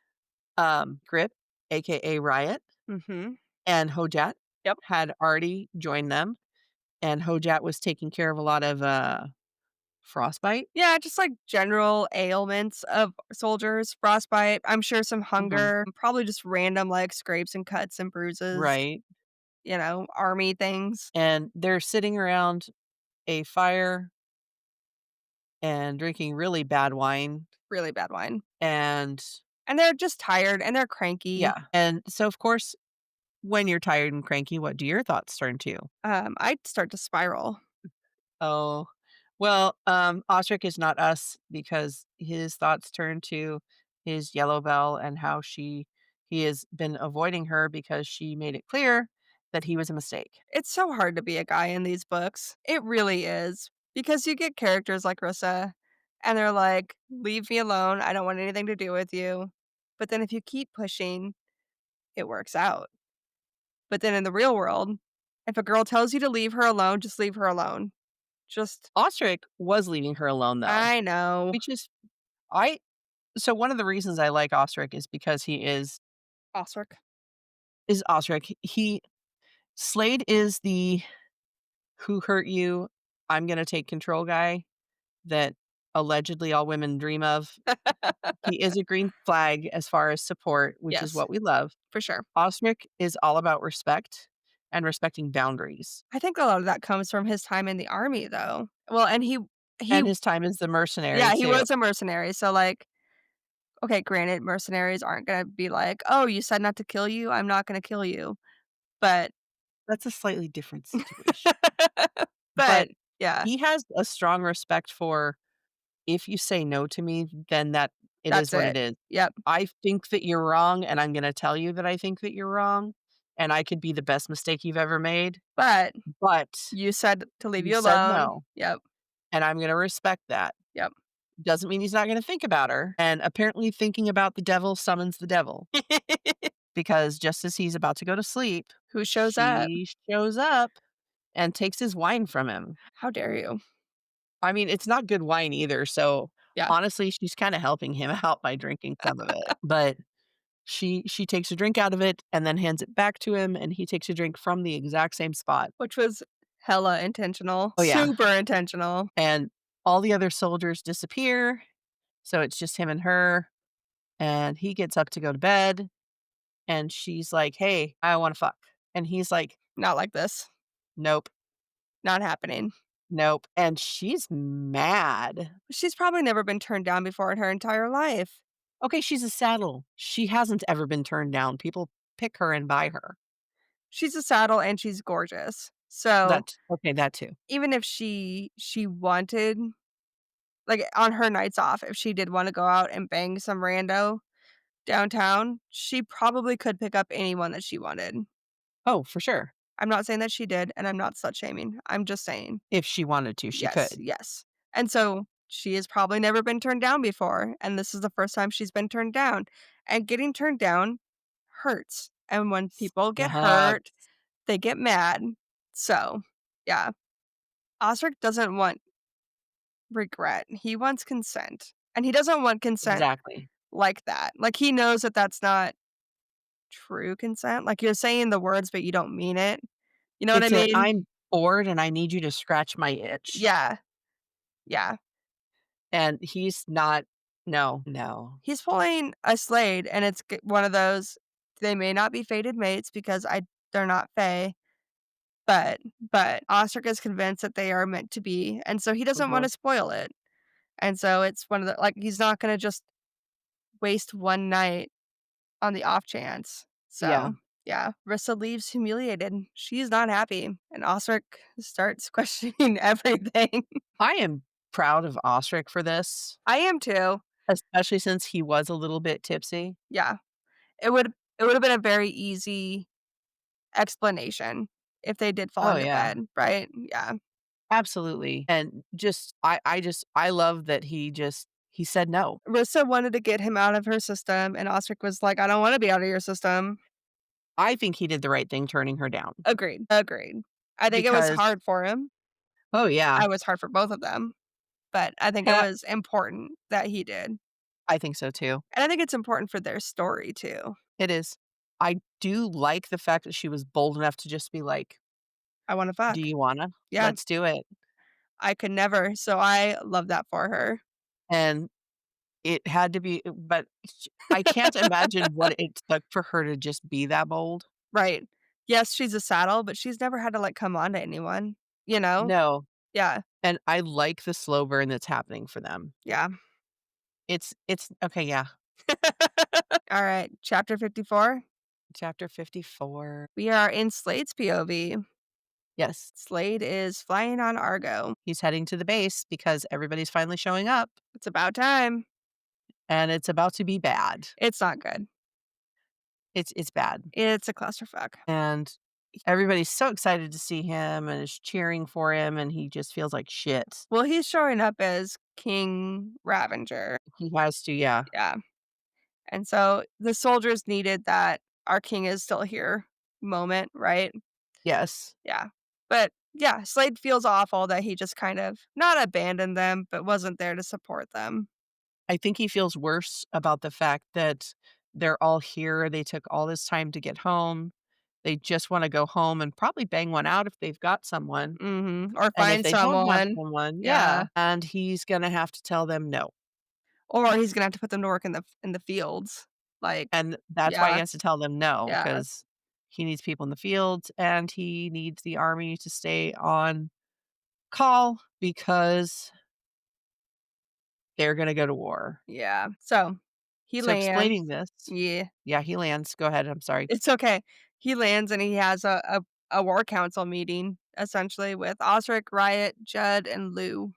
[SPEAKER 2] Grip, AKA Riot,
[SPEAKER 1] Mhm.
[SPEAKER 2] and Hojat
[SPEAKER 1] Yep.
[SPEAKER 2] had already joined them, and Hojat was taking care of a lot of, frostbite.
[SPEAKER 1] Yeah, just like general ailments of soldiers, frostbite, I'm sure some
[SPEAKER 2] Mhm.
[SPEAKER 1] hunger, probably just random like scrapes and cuts and bruises,
[SPEAKER 2] Right,
[SPEAKER 1] army things.
[SPEAKER 2] and they're sitting around a fire and drinking really bad wine,
[SPEAKER 1] Really bad wine.
[SPEAKER 2] and
[SPEAKER 1] And they're just tired and they're cranky.
[SPEAKER 2] yeah, and so, of course, when you're tired and cranky, what do your thoughts turn to?
[SPEAKER 1] I'd start to spiral.
[SPEAKER 2] Oh, well, Ostrich is not us because his thoughts turn to his Yellow Bell and how he has been avoiding her because she made it clear that he was a mistake.
[SPEAKER 1] It's so hard to be a guy in these books. It really is. Because you get characters like Rissa, and they're like, "Leave me alone. I don't want anything to do with you." But then if you keep pushing, it works out. But then in the real world, if a girl tells you to leave her alone, just leave her alone. Just
[SPEAKER 2] Ostrich was leaving her alone though,
[SPEAKER 1] I know.
[SPEAKER 2] which is I so one of the reasons I like Ostrich is because he
[SPEAKER 1] Osric.
[SPEAKER 2] is Ostrich. He Slade is the "who hurt you, I'm gonna take control" guy that allegedly all women dream of. He is a green flag as far as support, which is
[SPEAKER 1] Yes,
[SPEAKER 2] what we love.
[SPEAKER 1] for sure.
[SPEAKER 2] Osric is all about respect and respecting boundaries,
[SPEAKER 1] I think a lot of that comes from his time in the army, though. Well, and he
[SPEAKER 2] and his time as the mercenary
[SPEAKER 1] yeah, he
[SPEAKER 2] too.
[SPEAKER 1] was a mercenary, so, like, okay, granted, mercenaries aren't gonna be like, "Oh, you said not to kill you? I'm not gonna kill you." But
[SPEAKER 2] That's a slightly different situation.
[SPEAKER 1] but,
[SPEAKER 2] But
[SPEAKER 1] yeah,
[SPEAKER 2] he has a strong respect for, "If you say no to me, then that it is
[SPEAKER 1] that's
[SPEAKER 2] what it
[SPEAKER 1] it.
[SPEAKER 2] is.
[SPEAKER 1] Yep.
[SPEAKER 2] I think that you're wrong, and I'm gonna tell you that I think that you're wrong, and I could be the best mistake you've ever made,
[SPEAKER 1] But
[SPEAKER 2] but
[SPEAKER 1] you said to leave
[SPEAKER 2] you
[SPEAKER 1] you
[SPEAKER 2] said
[SPEAKER 1] alone.
[SPEAKER 2] no,
[SPEAKER 1] Yep,
[SPEAKER 2] and I'm gonna respect that."
[SPEAKER 1] yep.
[SPEAKER 2] Doesn't mean he's not gonna think about her, and apparently thinking about the devil summons the devil, because just as he's about to go to sleep,
[SPEAKER 1] Who shows up?
[SPEAKER 2] she shows up and takes his wine from him.
[SPEAKER 1] How dare you?
[SPEAKER 2] I mean, it's not good wine either, so
[SPEAKER 1] Yeah,
[SPEAKER 2] honestly, she's kinda helping him out by drinking some of it, but she takes a drink out of it and then hands it back to him, and he takes a drink from the exact same spot.
[SPEAKER 1] which was hella intentional,
[SPEAKER 2] Oh, yeah,
[SPEAKER 1] super intentional.
[SPEAKER 2] and all the other soldiers disappear, so it's just him and her, and he gets up to go to bed, and she's like, "Hey, I wanna fuck." And he's like,
[SPEAKER 1] Not like this.
[SPEAKER 2] "Nope."
[SPEAKER 1] Not happening.
[SPEAKER 2] Nope, and she's mad.
[SPEAKER 1] She's probably never been turned down before in her entire life.
[SPEAKER 2] Okay, she's a saddle. She hasn't ever been turned down. People pick her and buy her.
[SPEAKER 1] She's a saddle and she's gorgeous. So,
[SPEAKER 2] That okay, that too.
[SPEAKER 1] even if she wanted like, on her nights off, if she did wanna go out and bang some rando downtown, she probably could pick up anyone that she wanted.
[SPEAKER 2] Oh, for sure.
[SPEAKER 1] I'm not saying that she did, and I'm not slut shaming. I'm just saying,
[SPEAKER 2] If she wanted to, she
[SPEAKER 1] yes,
[SPEAKER 2] could.
[SPEAKER 1] yes. And so, she has probably never been turned down before, and this is the first time she's been turned down, and getting turned down hurts, and when people get hurt,
[SPEAKER 2] Sucks.
[SPEAKER 1] they get mad. So, yeah, Osric doesn't want regret, he wants consent, and he doesn't want consent
[SPEAKER 2] Exactly.
[SPEAKER 1] like that. Like, he knows that that's not true consent, like, you're saying the words, but you don't mean it. You know what I
[SPEAKER 2] It's a
[SPEAKER 1] mean?
[SPEAKER 2] I'm bored and I need you to scratch my itch.
[SPEAKER 1] Yeah, yeah.
[SPEAKER 2] And he's not no, no.
[SPEAKER 1] He's pulling a Slade, and it's one of those they may not be fated mates because they're not fae, but Osric is convinced that they are meant to be, and so he doesn't
[SPEAKER 2] Mhm.
[SPEAKER 1] wanna spoil it. And so it's one of the like, he's not gonna just waste one night on the off chance.
[SPEAKER 2] Yeah.
[SPEAKER 1] So, yeah, Rissa leaves humiliated. She's not happy, and Osric starts questioning everything.
[SPEAKER 2] I am proud of Osric for this,
[SPEAKER 1] I am too.
[SPEAKER 2] especially since he was a little bit tipsy.
[SPEAKER 1] Yeah. It would have been a very easy explanation if they did fall
[SPEAKER 2] Oh,
[SPEAKER 1] into
[SPEAKER 2] yeah.
[SPEAKER 1] bed, right? Yeah.
[SPEAKER 2] Absolutely. And just I love that he said no.
[SPEAKER 1] Rissa wanted to get him out of her system, and Osric was like, "I don't wanna be out of your system."
[SPEAKER 2] I think he did the right thing turning her down
[SPEAKER 1] Agreed, agreed. I think it was
[SPEAKER 2] because
[SPEAKER 1] hard for him.
[SPEAKER 2] oh, yeah.
[SPEAKER 1] It was hard for both of them, but I think it
[SPEAKER 2] Yeah,
[SPEAKER 1] was important that he did.
[SPEAKER 2] I think so too.
[SPEAKER 1] And I think it's important for their story too.
[SPEAKER 2] It is. I do like the fact that she was bold enough to just be like,
[SPEAKER 1] I wanna
[SPEAKER 2] "Do
[SPEAKER 1] fuck.
[SPEAKER 2] you wanna?
[SPEAKER 1] Yeah,
[SPEAKER 2] Let's do it."
[SPEAKER 1] I could never, so I love that for her.
[SPEAKER 2] And it had to be but I can't imagine what it took for her to just be that bold.
[SPEAKER 1] Right. Yes, she's a saddle, but she's never had to, like, come on to anyone, you know?
[SPEAKER 2] No,
[SPEAKER 1] Yeah,
[SPEAKER 2] and I like the slow burn that's happening for them.
[SPEAKER 1] yeah.
[SPEAKER 2] It's okay, yeah.
[SPEAKER 1] Alright, chapter 54.
[SPEAKER 2] Chapter 54.
[SPEAKER 1] We are in Slade's POV.
[SPEAKER 2] Yes,
[SPEAKER 1] Slade is flying on Argo.
[SPEAKER 2] he's heading to the base because everybody's finally showing up,
[SPEAKER 1] It's about time.
[SPEAKER 2] and it's about to be bad.
[SPEAKER 1] It's not good.
[SPEAKER 2] It's bad,
[SPEAKER 1] It's a clusterfuck.
[SPEAKER 2] and everybody's so excited to see him and is cheering for him, and he just feels like shit.
[SPEAKER 1] Well, he's showing up as King Ravenger.
[SPEAKER 2] He has to yeah.
[SPEAKER 1] Yeah. And so the soldiers needed that "our king is still here" moment, right?
[SPEAKER 2] Yes.
[SPEAKER 1] Yeah. But yeah, Slade feels awful that he just kind of not abandoned them, but wasn't there to support them.
[SPEAKER 2] I think he feels worse about the fact that they're all here, they took all this time to get home, they just wanna go home and probably bang one out if they've got someone,
[SPEAKER 1] Mhm. Or
[SPEAKER 2] and if
[SPEAKER 1] find
[SPEAKER 2] they don't have
[SPEAKER 1] someone.
[SPEAKER 2] someone
[SPEAKER 1] Yeah.
[SPEAKER 2] yeah, and he's gonna have to tell them no,
[SPEAKER 1] Or he's gonna have to put them to work in the fields. Like,
[SPEAKER 2] and that's why he
[SPEAKER 1] yeah,
[SPEAKER 2] has to tell them no
[SPEAKER 1] yeah,
[SPEAKER 2] because he needs people in the fields, and he needs the army to stay on call because they're gonna go to war.
[SPEAKER 1] yeah. So, he
[SPEAKER 2] So explaining
[SPEAKER 1] lands.
[SPEAKER 2] this
[SPEAKER 1] Yeah.
[SPEAKER 2] yeah, he lands go ahead, I'm sorry.
[SPEAKER 1] It's okay. He lands and he has a war council meeting, essentially, with Osric, Riot, Judd, and Lou,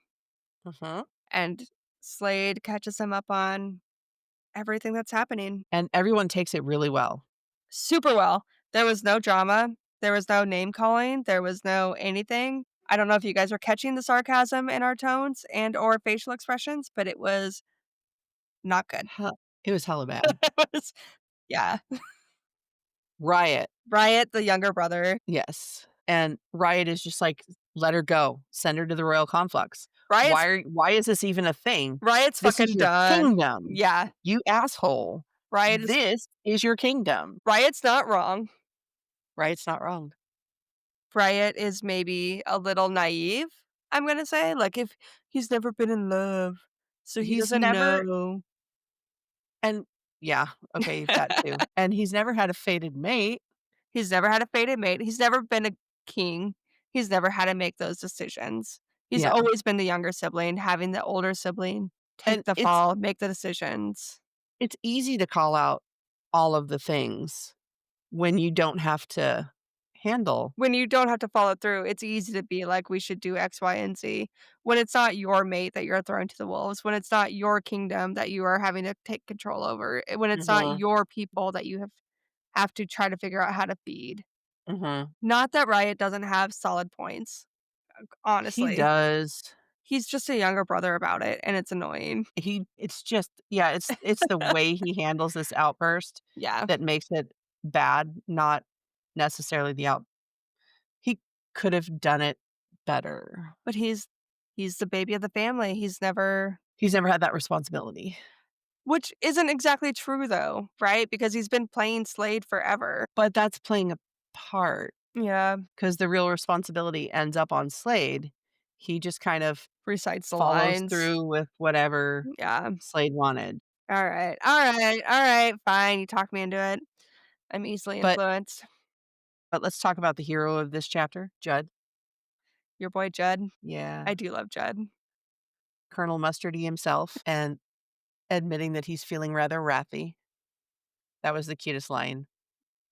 [SPEAKER 2] Mhm.
[SPEAKER 1] and Slade catches him up on everything that's happening
[SPEAKER 2] And everyone takes it really well.
[SPEAKER 1] super well. There was no drama, there was no name calling, there was no anything. I don't know if you guys are catching the sarcasm in our tones and or facial expressions, but it was not good.
[SPEAKER 2] It was hella bad.
[SPEAKER 1] It was yeah.
[SPEAKER 2] Riot,
[SPEAKER 1] Riot, the younger brother.
[SPEAKER 2] yes, and Riot is just like, "Let her go, send her to the royal conflux."
[SPEAKER 1] Riot's
[SPEAKER 2] Why is this even a thing?
[SPEAKER 1] Riot's
[SPEAKER 2] This is
[SPEAKER 1] fucking
[SPEAKER 2] your
[SPEAKER 1] done.
[SPEAKER 2] kingdom,
[SPEAKER 1] Yeah.
[SPEAKER 2] you asshole.
[SPEAKER 1] Riot is
[SPEAKER 2] This is your kingdom.
[SPEAKER 1] Riot's not wrong.
[SPEAKER 2] Riot's not wrong.
[SPEAKER 1] Riot is maybe a little naive, I'm gonna say, like, if he's never been in love, so he
[SPEAKER 2] He's
[SPEAKER 1] doesn't
[SPEAKER 2] never
[SPEAKER 1] know.
[SPEAKER 2] and yeah, okay, that too, and he's never had a fated mate.
[SPEAKER 1] He's never had a fated mate, he's never been a king, he's never had to make those decisions. He's
[SPEAKER 2] Yeah,
[SPEAKER 1] always been the younger sibling, having the older sibling take
[SPEAKER 2] and
[SPEAKER 1] the fall, make the decisions.
[SPEAKER 2] it's easy to call out all of the things when you don't have to handle.
[SPEAKER 1] When you don't have to follow through, it's easy to be like, "We should do X, Y, and Z." When it's not your mate that you're throwing to the wolves, when it's not your kingdom that you are having to take control over, when it's not
[SPEAKER 2] Mhm,
[SPEAKER 1] your people that you have to try to figure out how to feed.
[SPEAKER 2] mhm.
[SPEAKER 1] Not that Riot doesn't have solid points,
[SPEAKER 2] He
[SPEAKER 1] honestly.
[SPEAKER 2] does.
[SPEAKER 1] He's just a younger brother about it, and it's annoying.
[SPEAKER 2] It's just yeah, it's the way he handles this outburst
[SPEAKER 1] Yeah,
[SPEAKER 2] that makes it bad, not necessarily the out he could have done it better.
[SPEAKER 1] but he's the baby of the family. He's never
[SPEAKER 2] He's never had that responsibility,
[SPEAKER 1] which isn't exactly true though, right? Because he's been playing Slade forever.
[SPEAKER 2] but that's playing a part
[SPEAKER 1] Yeah,
[SPEAKER 2] because the real responsibility ends up on Slade. He just kind of
[SPEAKER 1] recites the
[SPEAKER 2] follows
[SPEAKER 1] lines.
[SPEAKER 2] through with whatever
[SPEAKER 1] Yeah.
[SPEAKER 2] Slade wanted.
[SPEAKER 1] Alright, alright, alright, fine, you talked me into it. I'm easily
[SPEAKER 2] But
[SPEAKER 1] influenced.
[SPEAKER 2] let's talk about the hero of this chapter, Judd.
[SPEAKER 1] Your boy Judd.
[SPEAKER 2] Yeah,
[SPEAKER 1] I do love Judd.
[SPEAKER 2] Colonel Mustardy himself, and admitting that he's feeling rather wrathy. That was the cutest line.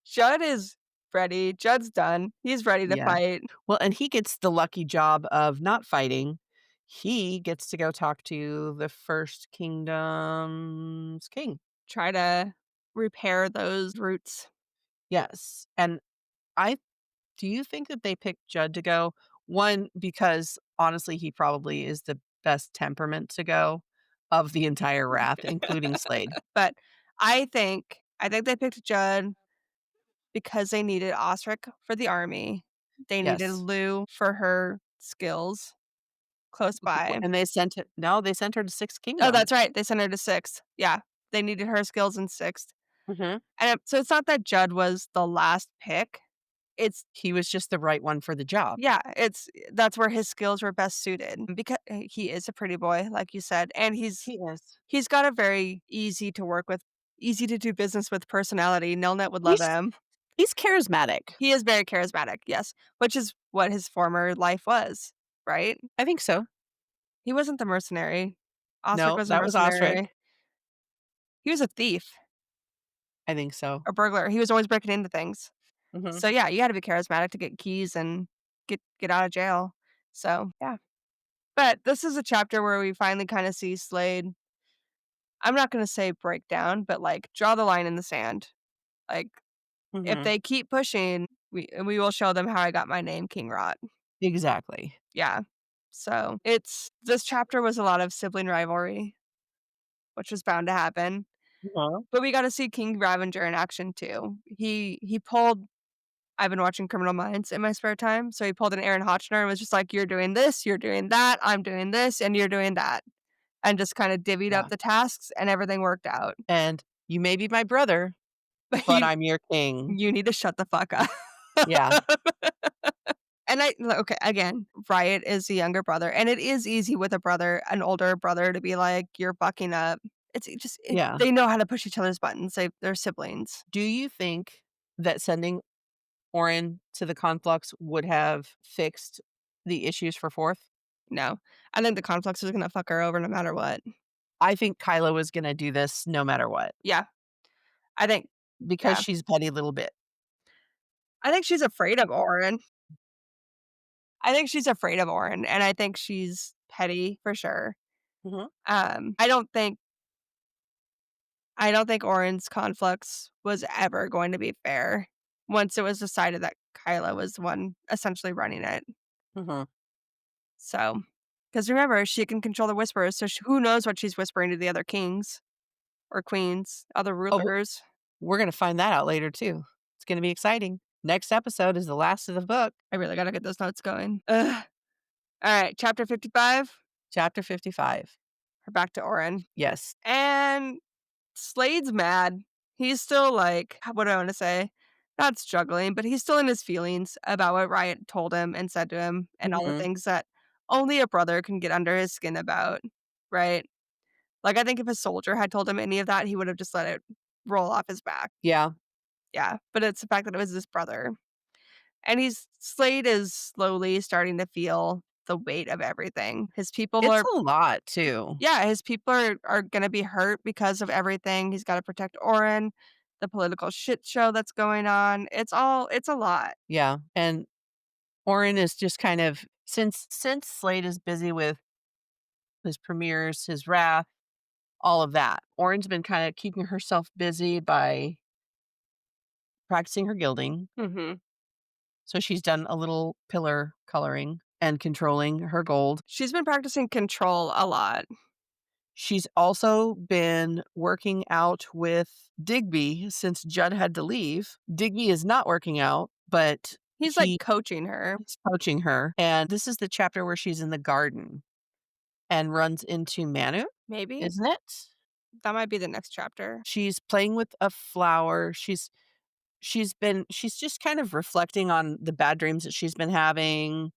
[SPEAKER 1] Judd is ready. Judd's done. He's ready to
[SPEAKER 2] Yeah.
[SPEAKER 1] fight.
[SPEAKER 2] Well, and he gets the lucky job of not fighting. He gets to go talk to the First Kingdom's king.
[SPEAKER 1] Try to repair those roots.
[SPEAKER 2] Yes, and I do you think that they picked Judd to go? One, because honestly, he probably is the best temperament to go of the entire Wrath, including Slade.
[SPEAKER 1] But I think they picked Judd because they needed Osric for the army. They needed
[SPEAKER 2] Yes.
[SPEAKER 1] Lou for her skills close by.
[SPEAKER 2] And they sent it no, they sent her to Sixth
[SPEAKER 1] Oh,
[SPEAKER 2] Kingdom.
[SPEAKER 1] that's right, they sent her to 6th. Yeah, they needed her skills in 6th.
[SPEAKER 2] Mhm.
[SPEAKER 1] And, so it's not that Judd was the last pick. It's
[SPEAKER 2] He was just the right one for the job.
[SPEAKER 1] yeah, it's that's where his skills were best suited because he is a pretty boy, like you said, and
[SPEAKER 2] He is.
[SPEAKER 1] he's got a very easy to work with, easy to do business with personality. Nelnet would love
[SPEAKER 2] He's
[SPEAKER 1] him.
[SPEAKER 2] he's charismatic.
[SPEAKER 1] He is very charismatic, yes, which is what his former life was, right?
[SPEAKER 2] I think so.
[SPEAKER 1] He wasn't the mercenary. Osric
[SPEAKER 2] No,
[SPEAKER 1] was a
[SPEAKER 2] that was Osric.
[SPEAKER 1] mercenary. He was a thief,
[SPEAKER 2] I think so.
[SPEAKER 1] a burglar. He was always breaking into things.
[SPEAKER 2] Mhm,
[SPEAKER 1] So, yeah, you had to be charismatic to get keys and get out of jail. So, yeah. But this is a chapter where we finally kinda see Slade, I'm not gonna say break down, but, like, draw the line in the sand. Like, if
[SPEAKER 2] mhm.
[SPEAKER 1] they keep pushing, we will show them how I got my name, King Rot.
[SPEAKER 2] Exactly.
[SPEAKER 1] Yeah. So, it's this chapter was a lot of sibling rivalry, which was bound to happen,
[SPEAKER 2] Uh-huh.
[SPEAKER 1] but we got to see King Ravager in action too. He pulled I've been watching Criminal Minds in my spare time, so he pulled an Aaron Hotchner and was just like, "You're doing this, you're doing that, I'm doing this, and you're doing that." And just kinda divvied up
[SPEAKER 2] Yeah.
[SPEAKER 1] the tasks, and everything worked out.
[SPEAKER 2] And, "You may be my brother,
[SPEAKER 1] But
[SPEAKER 2] but I'm your king."
[SPEAKER 1] you need to shut the fuck up.
[SPEAKER 2] Yeah,
[SPEAKER 1] And okay, again, Riot is a younger brother, and it is easy with a brother, an older brother, to be like, "You're bucking up."
[SPEAKER 2] yeah.
[SPEAKER 1] They know how to push each other's buttons, they're siblings.
[SPEAKER 2] Do you think that sending Orin to the conflux would have fixed the issues for 4th?
[SPEAKER 1] No. I think the conflux is gonna fuck her over no matter what.
[SPEAKER 2] I think Kyla was gonna do this no matter what,
[SPEAKER 1] Yeah, I think
[SPEAKER 2] because
[SPEAKER 1] yeah.
[SPEAKER 2] she's petty little bit.
[SPEAKER 1] I think she's afraid of Orin. I think she's afraid of Orin, and I think she's petty for sure.
[SPEAKER 2] Mhm,
[SPEAKER 1] I don't think Orin's conflux was ever going to be fair once it was decided that Kyla was the one essentially running it.
[SPEAKER 2] mhm.
[SPEAKER 1] So, because remember, she can control the whispers, so who knows what she's whispering to the other kings or queens, other
[SPEAKER 2] Oh,
[SPEAKER 1] rulers.
[SPEAKER 2] we're gonna find that out later too. It's gonna be exciting. Next episode is the last of the book,
[SPEAKER 1] I really gotta get those notes going. Ugh. All right, chapter 55.
[SPEAKER 2] chapter 55.
[SPEAKER 1] We're back to Orin.
[SPEAKER 2] Yes.
[SPEAKER 1] And Slade's mad. He's still like, what do I want to say? Not struggling, but he's still in his feelings about what Riot told him and said to him and all the
[SPEAKER 2] Mhm.
[SPEAKER 1] things that only a brother can get under his skin about, right? Like, I think if a soldier had told him any of that, he would have just let it roll off his back.
[SPEAKER 2] Yeah.
[SPEAKER 1] Yeah, but it's the fact that it was his brother. And Slade is slowly starting to feel. the weight of everything. His people
[SPEAKER 2] It's
[SPEAKER 1] are
[SPEAKER 2] a lot too.
[SPEAKER 1] yeah, his people are gonna be hurt because of everything. He's gotta protect Oren, the political shit show that's going on. It's a lot.
[SPEAKER 2] Yeah, and Oren is just kind of since Slade is busy with his premieres, his wrath, all of that. Oren's been kind of keeping herself busy by practicing her gilding.
[SPEAKER 1] Mhm.
[SPEAKER 2] So she's done a little pillar coloring and controlling her gold.
[SPEAKER 1] She's been practicing control a lot.
[SPEAKER 2] She's also been working out with Digby since Judd had to leave. Digby is not working out, but
[SPEAKER 1] He's, like,
[SPEAKER 2] he
[SPEAKER 1] coaching her,
[SPEAKER 2] is coaching her. And this is the chapter where she's in the garden and runs into Manu,
[SPEAKER 1] maybe?
[SPEAKER 2] isn't it?
[SPEAKER 1] That might be the next chapter.
[SPEAKER 2] She's playing with a flower. She's just kind of reflecting on the bad dreams that she's been having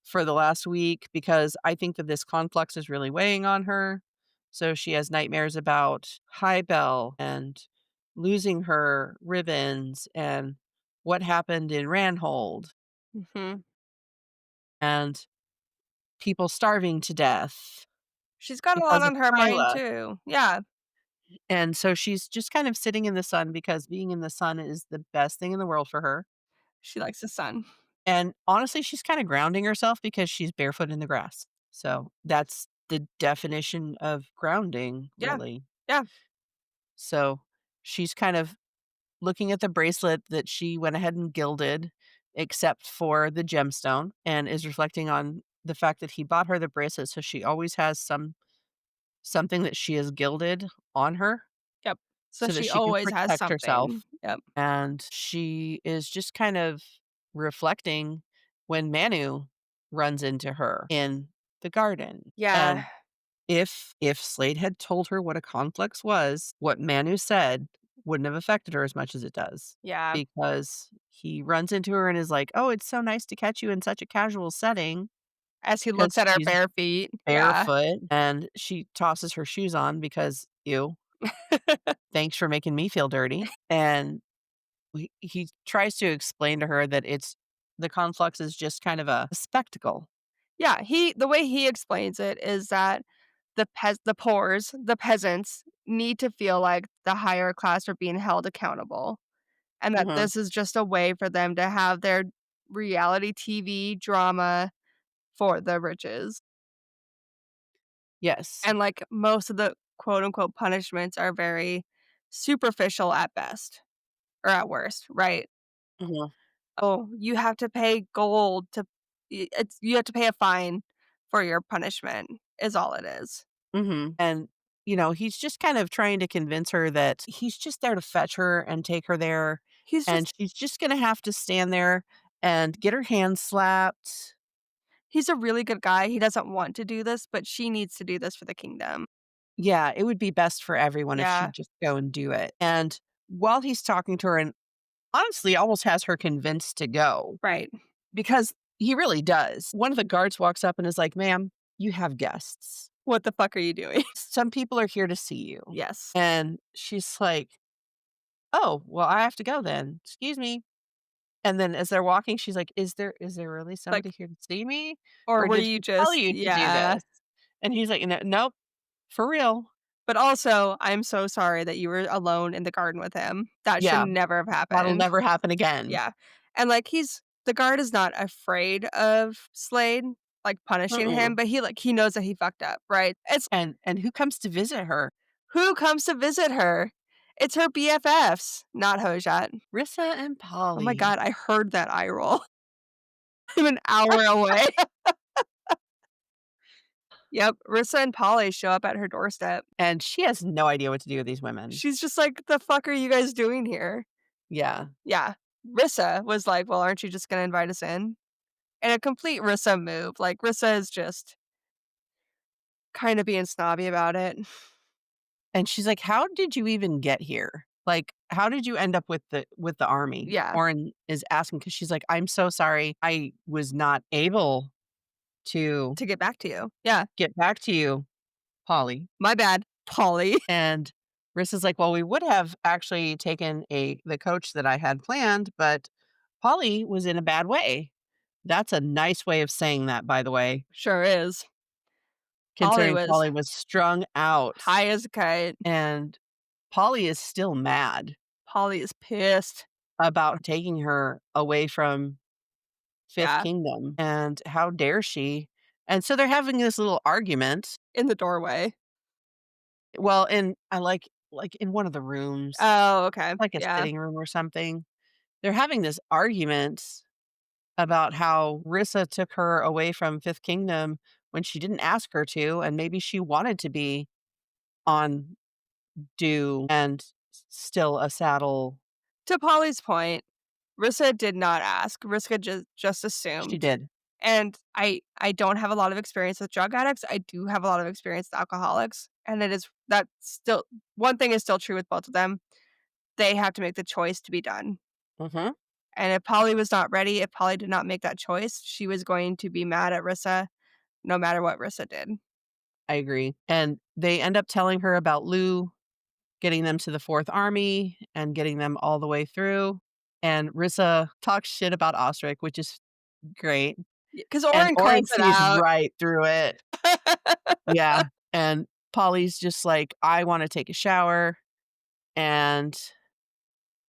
[SPEAKER 2] for the last week because I think that this conflux is really weighing on her. So she has nightmares about High Bell and losing her ribbons and what happened in Ranhold
[SPEAKER 1] Mhm.
[SPEAKER 2] and people starving to death
[SPEAKER 1] She's got a lot
[SPEAKER 2] because of
[SPEAKER 1] on her mind
[SPEAKER 2] Kryla.
[SPEAKER 1] too. Yeah,
[SPEAKER 2] And so she's just kind of sitting in the sun because being in the sun is the best thing in the world for her.
[SPEAKER 1] she likes the sun.
[SPEAKER 2] And honestly, she's kind of grounding herself because she's barefoot in the grass. So that's the definition of grounding,
[SPEAKER 1] Yeah,
[SPEAKER 2] really.
[SPEAKER 1] yeah.
[SPEAKER 2] So she's kind of looking at the bracelet that she went ahead and gilded, except for the gemstone, and is reflecting on the fact that he bought her the bracelet. So she always has something that she has gilded on her
[SPEAKER 1] Yep. So
[SPEAKER 2] so that
[SPEAKER 1] she
[SPEAKER 2] she can
[SPEAKER 1] always has
[SPEAKER 2] protect herself.
[SPEAKER 1] something. Yep.
[SPEAKER 2] And she is just kind of reflecting when Manu runs into her in the garden.
[SPEAKER 1] Yeah,
[SPEAKER 2] And if Slade had told her what a conflict was, what Manu said wouldn't have affected her as much as it does.
[SPEAKER 1] yeah.
[SPEAKER 2] Because he runs into her and is like, "Oh, it's so nice to catch you in such a casual setting."
[SPEAKER 1] As he looks
[SPEAKER 2] Because
[SPEAKER 1] at her
[SPEAKER 2] she's
[SPEAKER 1] bare feet. Yeah.
[SPEAKER 2] barefoot and she tosses her shoes on because, ew, thanks for making me feel dirty. And he tries to explain to her that it's the conflux is just kind of a spectacle.
[SPEAKER 1] Yeah, the way he explains it is that the poors, the peasants need to feel like the higher class are being held accountable, and that
[SPEAKER 2] Mhm.
[SPEAKER 1] this is just a way for them to have their reality TV drama for the riches.
[SPEAKER 2] Yes.
[SPEAKER 1] And, like, most of the quote unquote punishments are very superficial at best or at worst, right?
[SPEAKER 2] Mhm.
[SPEAKER 1] Oh, you have to pay gold to it's you have to pay a fine for your punishment is all it is.
[SPEAKER 2] Mhm. And, he's just kind of trying to convince her that he's just there to fetch her and take her there,
[SPEAKER 1] He's
[SPEAKER 2] and
[SPEAKER 1] just
[SPEAKER 2] she's just gonna have to stand there and get her hand slapped.
[SPEAKER 1] he's a really good guy. He doesn't want to do this, but she needs to do this for the kingdom.
[SPEAKER 2] Yeah, it would be best for everyone if
[SPEAKER 1] Yeah,
[SPEAKER 2] she'd just go and do it. And while he's talking to her and honestly almost has her convinced to go,
[SPEAKER 1] right.
[SPEAKER 2] because he really does. One of the guards walks up and is like, "Ma'am, you have guests.
[SPEAKER 1] What the fuck are you doing?
[SPEAKER 2] Some people are here to see you."
[SPEAKER 1] Yes.
[SPEAKER 2] And she's like, "Oh, well, I have to go then. Excuse me." And then as they're walking, she's like, "Is there really somebody
[SPEAKER 1] Like,
[SPEAKER 2] here to see me?
[SPEAKER 1] or
[SPEAKER 2] Or
[SPEAKER 1] were
[SPEAKER 2] did
[SPEAKER 1] you
[SPEAKER 2] he tell
[SPEAKER 1] just
[SPEAKER 2] you to do
[SPEAKER 1] yeah.
[SPEAKER 2] this?" And he's like, "No, nope, for real."
[SPEAKER 1] But also, I'm so sorry that you were alone in the garden with him. That should
[SPEAKER 2] Yeah,
[SPEAKER 1] never have
[SPEAKER 2] that'll
[SPEAKER 1] happened.
[SPEAKER 2] never happen again.
[SPEAKER 1] Yeah. And, like, the guard is not afraid of Slade, like, punishing him,
[SPEAKER 2] Mm-mm.
[SPEAKER 1] but he knows that he fucked up, right? It's
[SPEAKER 2] And who comes to visit her?
[SPEAKER 1] who comes to visit her? It's her BFFs, not Hojat.
[SPEAKER 2] Rissa and
[SPEAKER 1] Oh my
[SPEAKER 2] Polly.
[SPEAKER 1] god, I heard that eye roll. I'm an hour away. Yep, Rissa and Polly show up at her doorstep.
[SPEAKER 2] And she has no idea what to do with these women.
[SPEAKER 1] She's just like, "The fuck are you guys doing here?"
[SPEAKER 2] Yeah.
[SPEAKER 1] Yeah. Rissa was like, "Well, aren't you just gonna invite us in?" And a complete Rissa move, like, Rissa is just kinda being snobby about it.
[SPEAKER 2] And she's like, "How did you even get here? Like, how did you end up with the army?"
[SPEAKER 1] Yeah,
[SPEAKER 2] Orin is asking because she's like, "I'm so sorry. I was not able to
[SPEAKER 1] to get back to you. Yeah,
[SPEAKER 2] get back to you, Polly."
[SPEAKER 1] my bad, Polly.
[SPEAKER 2] And Rissa's like, "Well, we would have actually taken the coach that I had planned, but Polly was in a bad way. That's a nice way of saying that, by the way,
[SPEAKER 1] Sure is. Polly
[SPEAKER 2] considering
[SPEAKER 1] was
[SPEAKER 2] Polly was strung out,
[SPEAKER 1] high as a kite.
[SPEAKER 2] and Polly is still mad
[SPEAKER 1] Polly is pissed.
[SPEAKER 2] about taking her away from Fifth
[SPEAKER 1] Yeah,
[SPEAKER 2] Kingdom, and how dare she? And so they're having this little argument.
[SPEAKER 1] in the doorway.
[SPEAKER 2] Well, in I like in one of the rooms,
[SPEAKER 1] Oh, okay.
[SPEAKER 2] like a
[SPEAKER 1] Yeah.
[SPEAKER 2] sitting room or something. They're having this argument about how Rissa took her away from Fifth Kingdom when she didn't ask her to, and maybe she wanted to be on Dew and still a saddle.
[SPEAKER 1] To Polly's point, Rissa did not ask. Rissa just
[SPEAKER 2] She
[SPEAKER 1] assumed.
[SPEAKER 2] did.
[SPEAKER 1] And I don't have a lot of experience with drug addicts. I do have a lot of experience with alcoholics, and it is that still one thing is still true with both of them. They have to make the choice to be done.
[SPEAKER 2] Mhm.
[SPEAKER 1] And if Polly was not ready, if Polly did not make that choice, she was going to be mad at Rissa no matter what Rissa did.
[SPEAKER 2] I agree. And they end up telling her about Lou getting them to the Fourth Army and getting them all the way through. And Rissa talks shit about Ostrich, which is great.
[SPEAKER 1] Because
[SPEAKER 2] And
[SPEAKER 1] Oren
[SPEAKER 2] Orin
[SPEAKER 1] calls it
[SPEAKER 2] sees
[SPEAKER 1] out.
[SPEAKER 2] right through it. Yeah. And Polly's just like, I want to take a shower and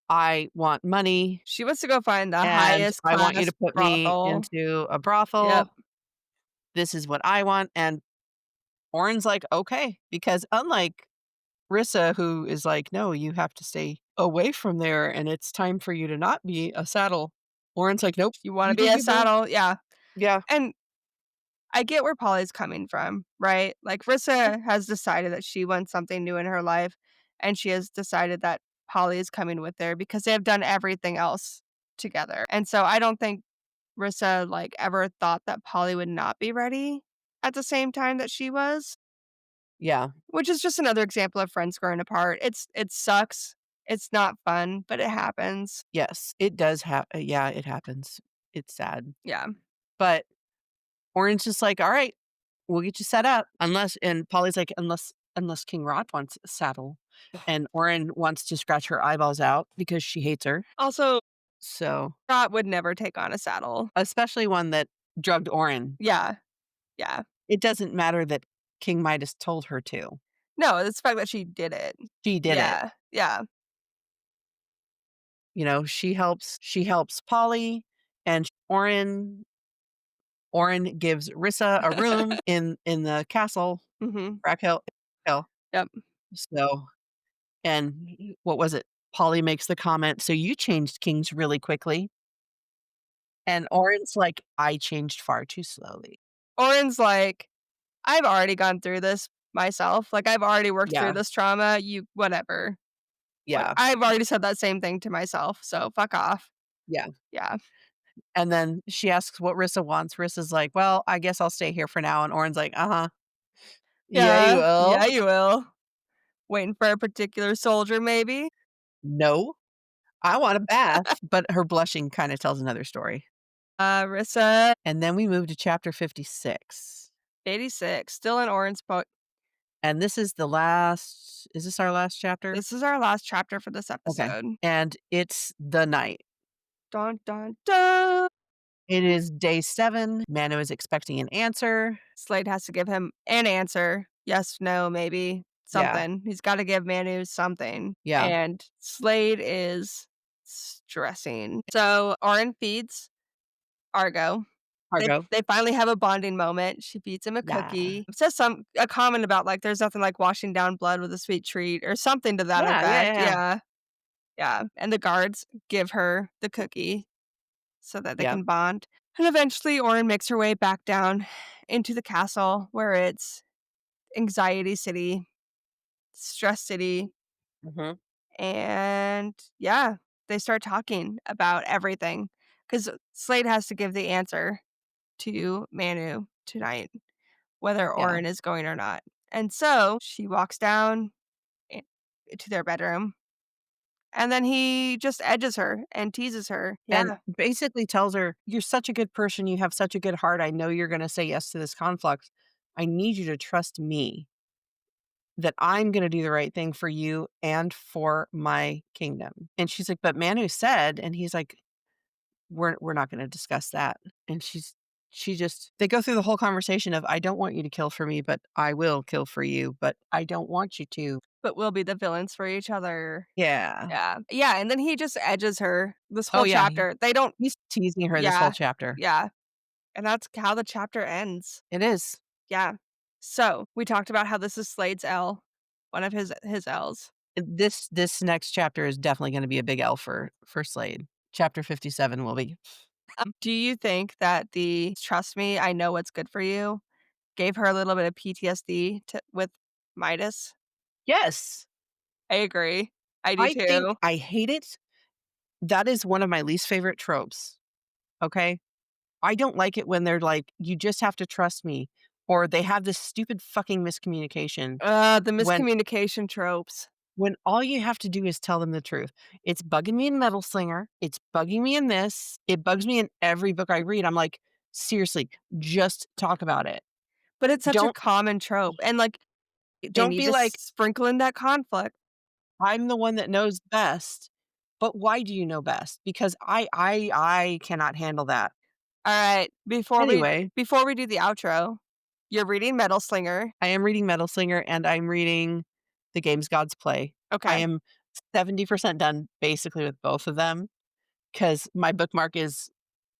[SPEAKER 2] I want money
[SPEAKER 1] She wants to go find the
[SPEAKER 2] and
[SPEAKER 1] highest
[SPEAKER 2] I want you
[SPEAKER 1] class
[SPEAKER 2] to put me
[SPEAKER 1] brothel.
[SPEAKER 2] into a
[SPEAKER 1] Yep.
[SPEAKER 2] brothel. This is what I want. And Orin's like, okay. Because unlike Rissa, who is like, no, you have to stay away from there and it's time for you to not be a saddle. Orin's like, nope,
[SPEAKER 1] You wanna
[SPEAKER 2] you
[SPEAKER 1] be
[SPEAKER 2] can
[SPEAKER 1] a
[SPEAKER 2] be both.
[SPEAKER 1] saddle, yeah.
[SPEAKER 2] Yeah.
[SPEAKER 1] And I get where Polly's coming from, right? Like, Rissa has decided that she wants something new in her life, and she has decided that Polly is coming with her because they have done everything else together. And so I don't think Rissa, like, ever thought that Polly would not be ready at the same time that she was,
[SPEAKER 2] Yeah.
[SPEAKER 1] which is just another example of friends growing apart. It sucks. It's not fun, but it happens.
[SPEAKER 2] Yes. It does happen. Yeah, it happens. It's sad.
[SPEAKER 1] Yeah.
[SPEAKER 2] But Orin's just like, all right, we'll get you set up. And Polly's like, unless King Rod wants a saddle. And Orin wants to scratch her eyeballs out because she hates her.
[SPEAKER 1] Also,
[SPEAKER 2] So,
[SPEAKER 1] Scott would never take on a saddle.
[SPEAKER 2] especially one that drugged Orin.
[SPEAKER 1] Yeah. Yeah.
[SPEAKER 2] It doesn't matter that King Midas told her to.
[SPEAKER 1] No, it's the fact that she did it.
[SPEAKER 2] She did it.
[SPEAKER 1] Yeah. Yeah.
[SPEAKER 2] You know, she helps Polly and Orin gives Rissa a room in the castle,
[SPEAKER 1] Mhm.
[SPEAKER 2] Crack Hill.
[SPEAKER 1] Yep.
[SPEAKER 2] So, and what was it? Polly makes the comment, "So you changed kings really quickly." And Orin's like, "I changed far too slowly."
[SPEAKER 1] Oren's like, "I've already gone through this myself. Like, I've already worked through
[SPEAKER 2] Yeah,
[SPEAKER 1] this trauma. You whatever. What
[SPEAKER 2] yeah,
[SPEAKER 1] I've already said that same thing to myself, so fuck off."
[SPEAKER 2] yeah.
[SPEAKER 1] Yeah.
[SPEAKER 2] And then she asks what Rissa wants. Rissa's like, "Well, I guess I'll stay here for now." And Orin's like, "Uh-huh. Yeah, you
[SPEAKER 1] Yeah. Yeah,
[SPEAKER 2] will."
[SPEAKER 1] you will. Waiting for a particular soldier, maybe?
[SPEAKER 2] "No, I want a bath." But her blushing kinda tells another story.
[SPEAKER 1] Rissa,
[SPEAKER 2] And then we move to chapter 56.
[SPEAKER 1] 86, still in Oren's boat.
[SPEAKER 2] And this is the last is this our last chapter?
[SPEAKER 1] This is our last chapter for this
[SPEAKER 2] Okay.
[SPEAKER 1] episode.
[SPEAKER 2] And it's the night.
[SPEAKER 1] Dun, dun, dun.
[SPEAKER 2] It is day 7. Mano is expecting an answer.
[SPEAKER 1] Slade has to give him an answer. Yes, no, maybe,
[SPEAKER 2] Yeah,
[SPEAKER 1] something. He's gotta give Manu something,
[SPEAKER 2] yeah.
[SPEAKER 1] and Slade is stressing. So, Orin feeds Argo. They
[SPEAKER 2] Cargo.
[SPEAKER 1] they finally have a bonding moment. She feeds him a
[SPEAKER 2] Yeah.
[SPEAKER 1] cookie. Says a comment about, like, "There's nothing like washing down blood with a sweet treat," or something to that
[SPEAKER 2] Yeah, yeah,
[SPEAKER 1] effect.
[SPEAKER 2] yeah.
[SPEAKER 1] Yeah, yeah, and the guards give her the cookie so that they
[SPEAKER 2] Yep.
[SPEAKER 1] can bond. And eventually, Orin makes her way back down into the castle where it's anxiety city, stress city,
[SPEAKER 2] Mhm.
[SPEAKER 1] and yeah, they start talking about everything because Slade has to give the answer to Manu tonight, whether
[SPEAKER 2] Yeah.
[SPEAKER 1] Orin is going or not. And so she walks down i- to their bedroom, and then he just edges her and teases her.
[SPEAKER 2] And
[SPEAKER 1] Yeah,
[SPEAKER 2] basically tells her, "You're such a good person, you have such a good heart, I know you're gonna say yes to this conflict. I need you to trust me that I'm gonna do the right thing for you and for my kingdom." And she's like, "But Manu said," and he's like, we're not gonna discuss that." And she just they go through the whole conversation of, "I don't want you to kill for me, but I will kill for you, but I don't want you to."
[SPEAKER 1] But we'll be the villains for each other.
[SPEAKER 2] Yeah.
[SPEAKER 1] Yeah. Yeah, and then he just edges her this
[SPEAKER 2] Oh,
[SPEAKER 1] whole
[SPEAKER 2] yeah,
[SPEAKER 1] chapter. They don't.
[SPEAKER 2] he's teasing her this whole
[SPEAKER 1] Yeah.
[SPEAKER 2] chapter.
[SPEAKER 1] Yeah, and that's how the chapter ends.
[SPEAKER 2] It is.
[SPEAKER 1] Yeah. So, we talked about how this is Slade's L, one of his L's.
[SPEAKER 2] This next chapter is definitely gonna be a big L for Slade. Chapter 57 will be.
[SPEAKER 1] Do you think that the "Trust me, I know what's good for you" gave her a little bit of PTSD to with Midas?
[SPEAKER 2] Yes.
[SPEAKER 1] I agree. I do too.
[SPEAKER 2] I hate it. That is one of my least favorite tropes, okay? I don't like it when they're like, "You just have to trust me," or they have this stupid fucking miscommunication
[SPEAKER 1] The
[SPEAKER 2] when
[SPEAKER 1] miscommunication tropes.
[SPEAKER 2] all you have to do is tell them the truth. It's bugging me in Metal Slinger, it's bugging me in this, it bugs me in every book I read. I'm like, "Seriously, just talk about it."
[SPEAKER 1] But it's such a
[SPEAKER 2] Don't
[SPEAKER 1] common trope, and, like, they
[SPEAKER 2] don't
[SPEAKER 1] need
[SPEAKER 2] be
[SPEAKER 1] to
[SPEAKER 2] like,
[SPEAKER 1] sprinkle in that conflict.
[SPEAKER 2] "I'm the one that knows best." But why do you know best? Because I cannot handle that.
[SPEAKER 1] Alright,
[SPEAKER 2] Anyway,
[SPEAKER 1] before we do the outro, you're reading Metal Slinger.
[SPEAKER 2] I am reading Metal Slinger and I'm reading The Games Gods Play. I
[SPEAKER 1] Okay.
[SPEAKER 2] am 70% done basically with both of them because my bookmark is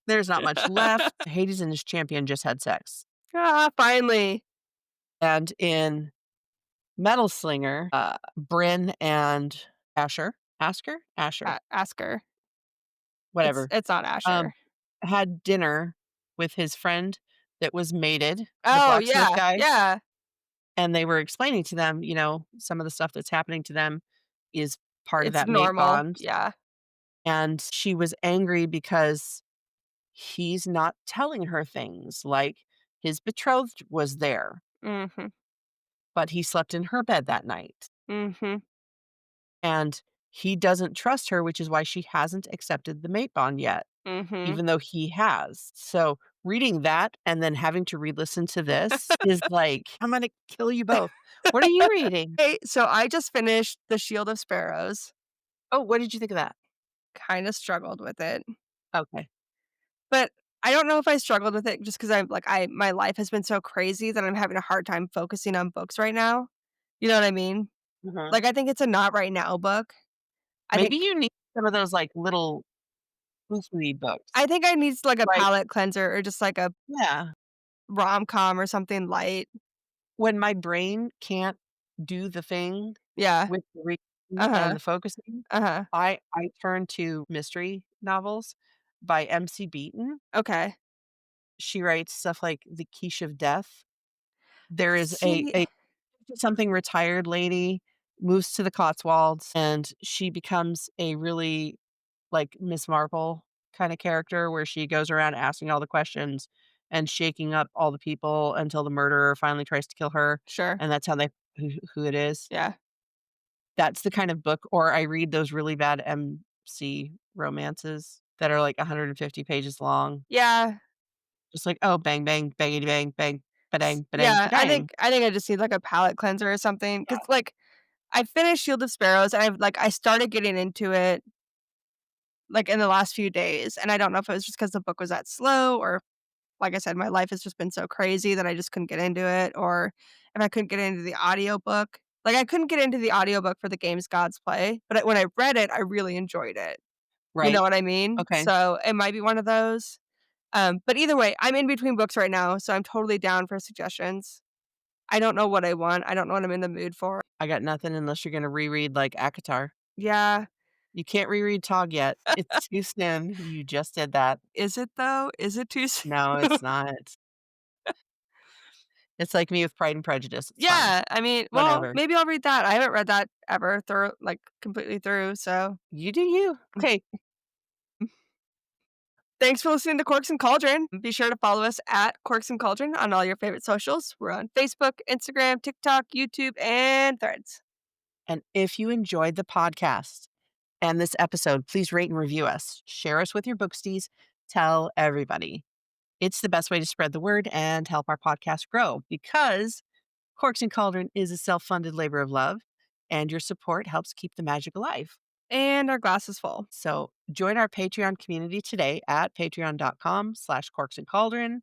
[SPEAKER 2] there's not much left. Hades and his champion just had sex.
[SPEAKER 1] Ah, finally.
[SPEAKER 2] And in Metal Slinger, Bryn and Asher,
[SPEAKER 1] Ask her.
[SPEAKER 2] whatever,
[SPEAKER 1] It's not
[SPEAKER 2] um,
[SPEAKER 1] Asher.
[SPEAKER 2] had dinner with his friend that was mated, the
[SPEAKER 1] Oh,
[SPEAKER 2] blacksmith
[SPEAKER 1] yeah,
[SPEAKER 2] guy.
[SPEAKER 1] yeah.
[SPEAKER 2] And they were explaining to them, some of the stuff that's happening to them is part of
[SPEAKER 1] It's
[SPEAKER 2] that mate
[SPEAKER 1] normal.
[SPEAKER 2] bond,
[SPEAKER 1] Yeah.
[SPEAKER 2] and she was angry because he's not telling her things, like, his betrothed was there,
[SPEAKER 1] Mhm,
[SPEAKER 2] but he slept in her bed that night,
[SPEAKER 1] mhm,
[SPEAKER 2] and he doesn't trust her, which is why she hasn't accepted the mate bond yet,
[SPEAKER 1] mhm.
[SPEAKER 2] even though he has. So, reading that and then having to re-listen to this is like, "I'm gonna kill you both." What are you reading?
[SPEAKER 1] Hey, so I just finished The Shield of Sparrows.
[SPEAKER 2] Oh, what did you think of that?
[SPEAKER 1] Kinda struggled with it,
[SPEAKER 2] Okay.
[SPEAKER 1] but I don't know if I struggled with it just because 'cause I'm like, I my life has been so crazy that I'm having a hard time focusing on books right now. You know what I mean?
[SPEAKER 2] Mhm.
[SPEAKER 1] Like, I think it's a not right now book. I
[SPEAKER 2] Maybe
[SPEAKER 1] think
[SPEAKER 2] you need some of those, like, little loosely
[SPEAKER 1] I
[SPEAKER 2] books.
[SPEAKER 1] think I need like a
[SPEAKER 2] Like
[SPEAKER 1] palate cleanser or just like a
[SPEAKER 2] yeah.
[SPEAKER 1] rom-com or something light.
[SPEAKER 2] When my brain can't do the thing
[SPEAKER 1] Yeah.
[SPEAKER 2] with the reading and
[SPEAKER 1] Uh-huh.
[SPEAKER 2] the focusing,
[SPEAKER 1] Uh-huh.
[SPEAKER 2] I turn to mystery novels by MC Beaton.
[SPEAKER 1] Okay.
[SPEAKER 2] She writes stuff like The Quiche of Death. There is
[SPEAKER 1] See.
[SPEAKER 2] a something retired lady moves to the Cotswolds, and she becomes a really, like, Miss Marple kinda character where she goes around asking all the questions and shaking up all the people until the murderer finally tries to kill her,
[SPEAKER 1] Sure.
[SPEAKER 2] and that's how they who it is.
[SPEAKER 1] Yeah.
[SPEAKER 2] That's the kind of book or I read those really bad MC romances that are, like, 150 pages long.
[SPEAKER 1] Yeah.
[SPEAKER 2] Just like, "Oh, bang, bang, bangity bang, bang, ba-dang, ba-dang,
[SPEAKER 1] Yeah,
[SPEAKER 2] ba-dang."
[SPEAKER 1] I think I just need, like, a palate cleanser or something.
[SPEAKER 2] Yeah.
[SPEAKER 1] Cause like, I finished Shield of Sparrows, and I started getting into it, like, in the last few days, and I don't know if it was just because the book was that slow or, like I said, my life has just been so crazy that I just couldn't get into it, or if I couldn't get into the audiobook. Like, I couldn't get into the audiobook for The Games Gods Play, but when I read it, I really enjoyed it. You know
[SPEAKER 2] Right.
[SPEAKER 1] what I mean?
[SPEAKER 2] Okay.
[SPEAKER 1] So, it might be one of those. But either way, I'm in between books right now, so I'm totally down for suggestions. I don't know what I want. I don't know what I'm in the mood for.
[SPEAKER 2] I got nothing unless you're gonna reread, like, ACOTAR.
[SPEAKER 1] Yeah.
[SPEAKER 2] You can't reread Tog yet. It's too soon. You just did that.
[SPEAKER 1] Is it though? Is it too soon?
[SPEAKER 2] No, it's not. It's like me with Pride and Prejudice. It's fine.
[SPEAKER 1] Yeah, I mean, well,
[SPEAKER 2] Whatever.
[SPEAKER 1] maybe I'll read that. I haven't read that ever like, completely through, so
[SPEAKER 2] You do you. Okay.
[SPEAKER 1] thanks for listening to Corks and Cauldron. Be sure to follow us at Corks and Cauldron on all your favorite socials. We're on Facebook, Instagram, TikTok, YouTube, and Threads.
[SPEAKER 2] And if you enjoyed the podcast and this episode, please rate and review us. Share us with your booksties. Tell everybody. It's the best way to spread the word and help our podcast grow because Corks and Cauldron is a self-funded labor of love, and your support helps keep the magic alive.
[SPEAKER 1] And our glass is full.
[SPEAKER 2] So Join our Patreon community today at patreon.com/corks and cauldron,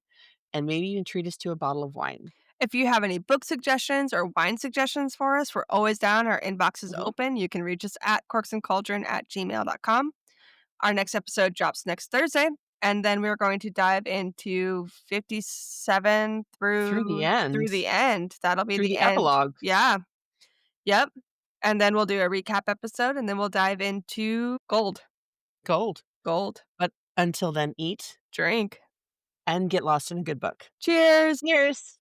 [SPEAKER 2] and maybe even treat us to a bottle of wine.
[SPEAKER 1] If you have any book suggestions or wine suggestions for us, we're always down. Our inbox is
[SPEAKER 2] Mhm.
[SPEAKER 1] open. You can reach us at corksandcauldron@gmail.com. Our next episode drops next Thursday, and then we're going to dive into 57
[SPEAKER 2] Through the
[SPEAKER 1] through
[SPEAKER 2] end,
[SPEAKER 1] the end. That'll be
[SPEAKER 2] through
[SPEAKER 1] the
[SPEAKER 2] the
[SPEAKER 1] end.
[SPEAKER 2] epilogue.
[SPEAKER 1] Yeah. Yep. And then we'll do a recap episode, and then we'll dive into gold.
[SPEAKER 2] Gold.
[SPEAKER 1] Gold.
[SPEAKER 2] But until then, eat
[SPEAKER 1] Drink.
[SPEAKER 2] and get lost in a good book.
[SPEAKER 1] Cheers.
[SPEAKER 2] Cheers.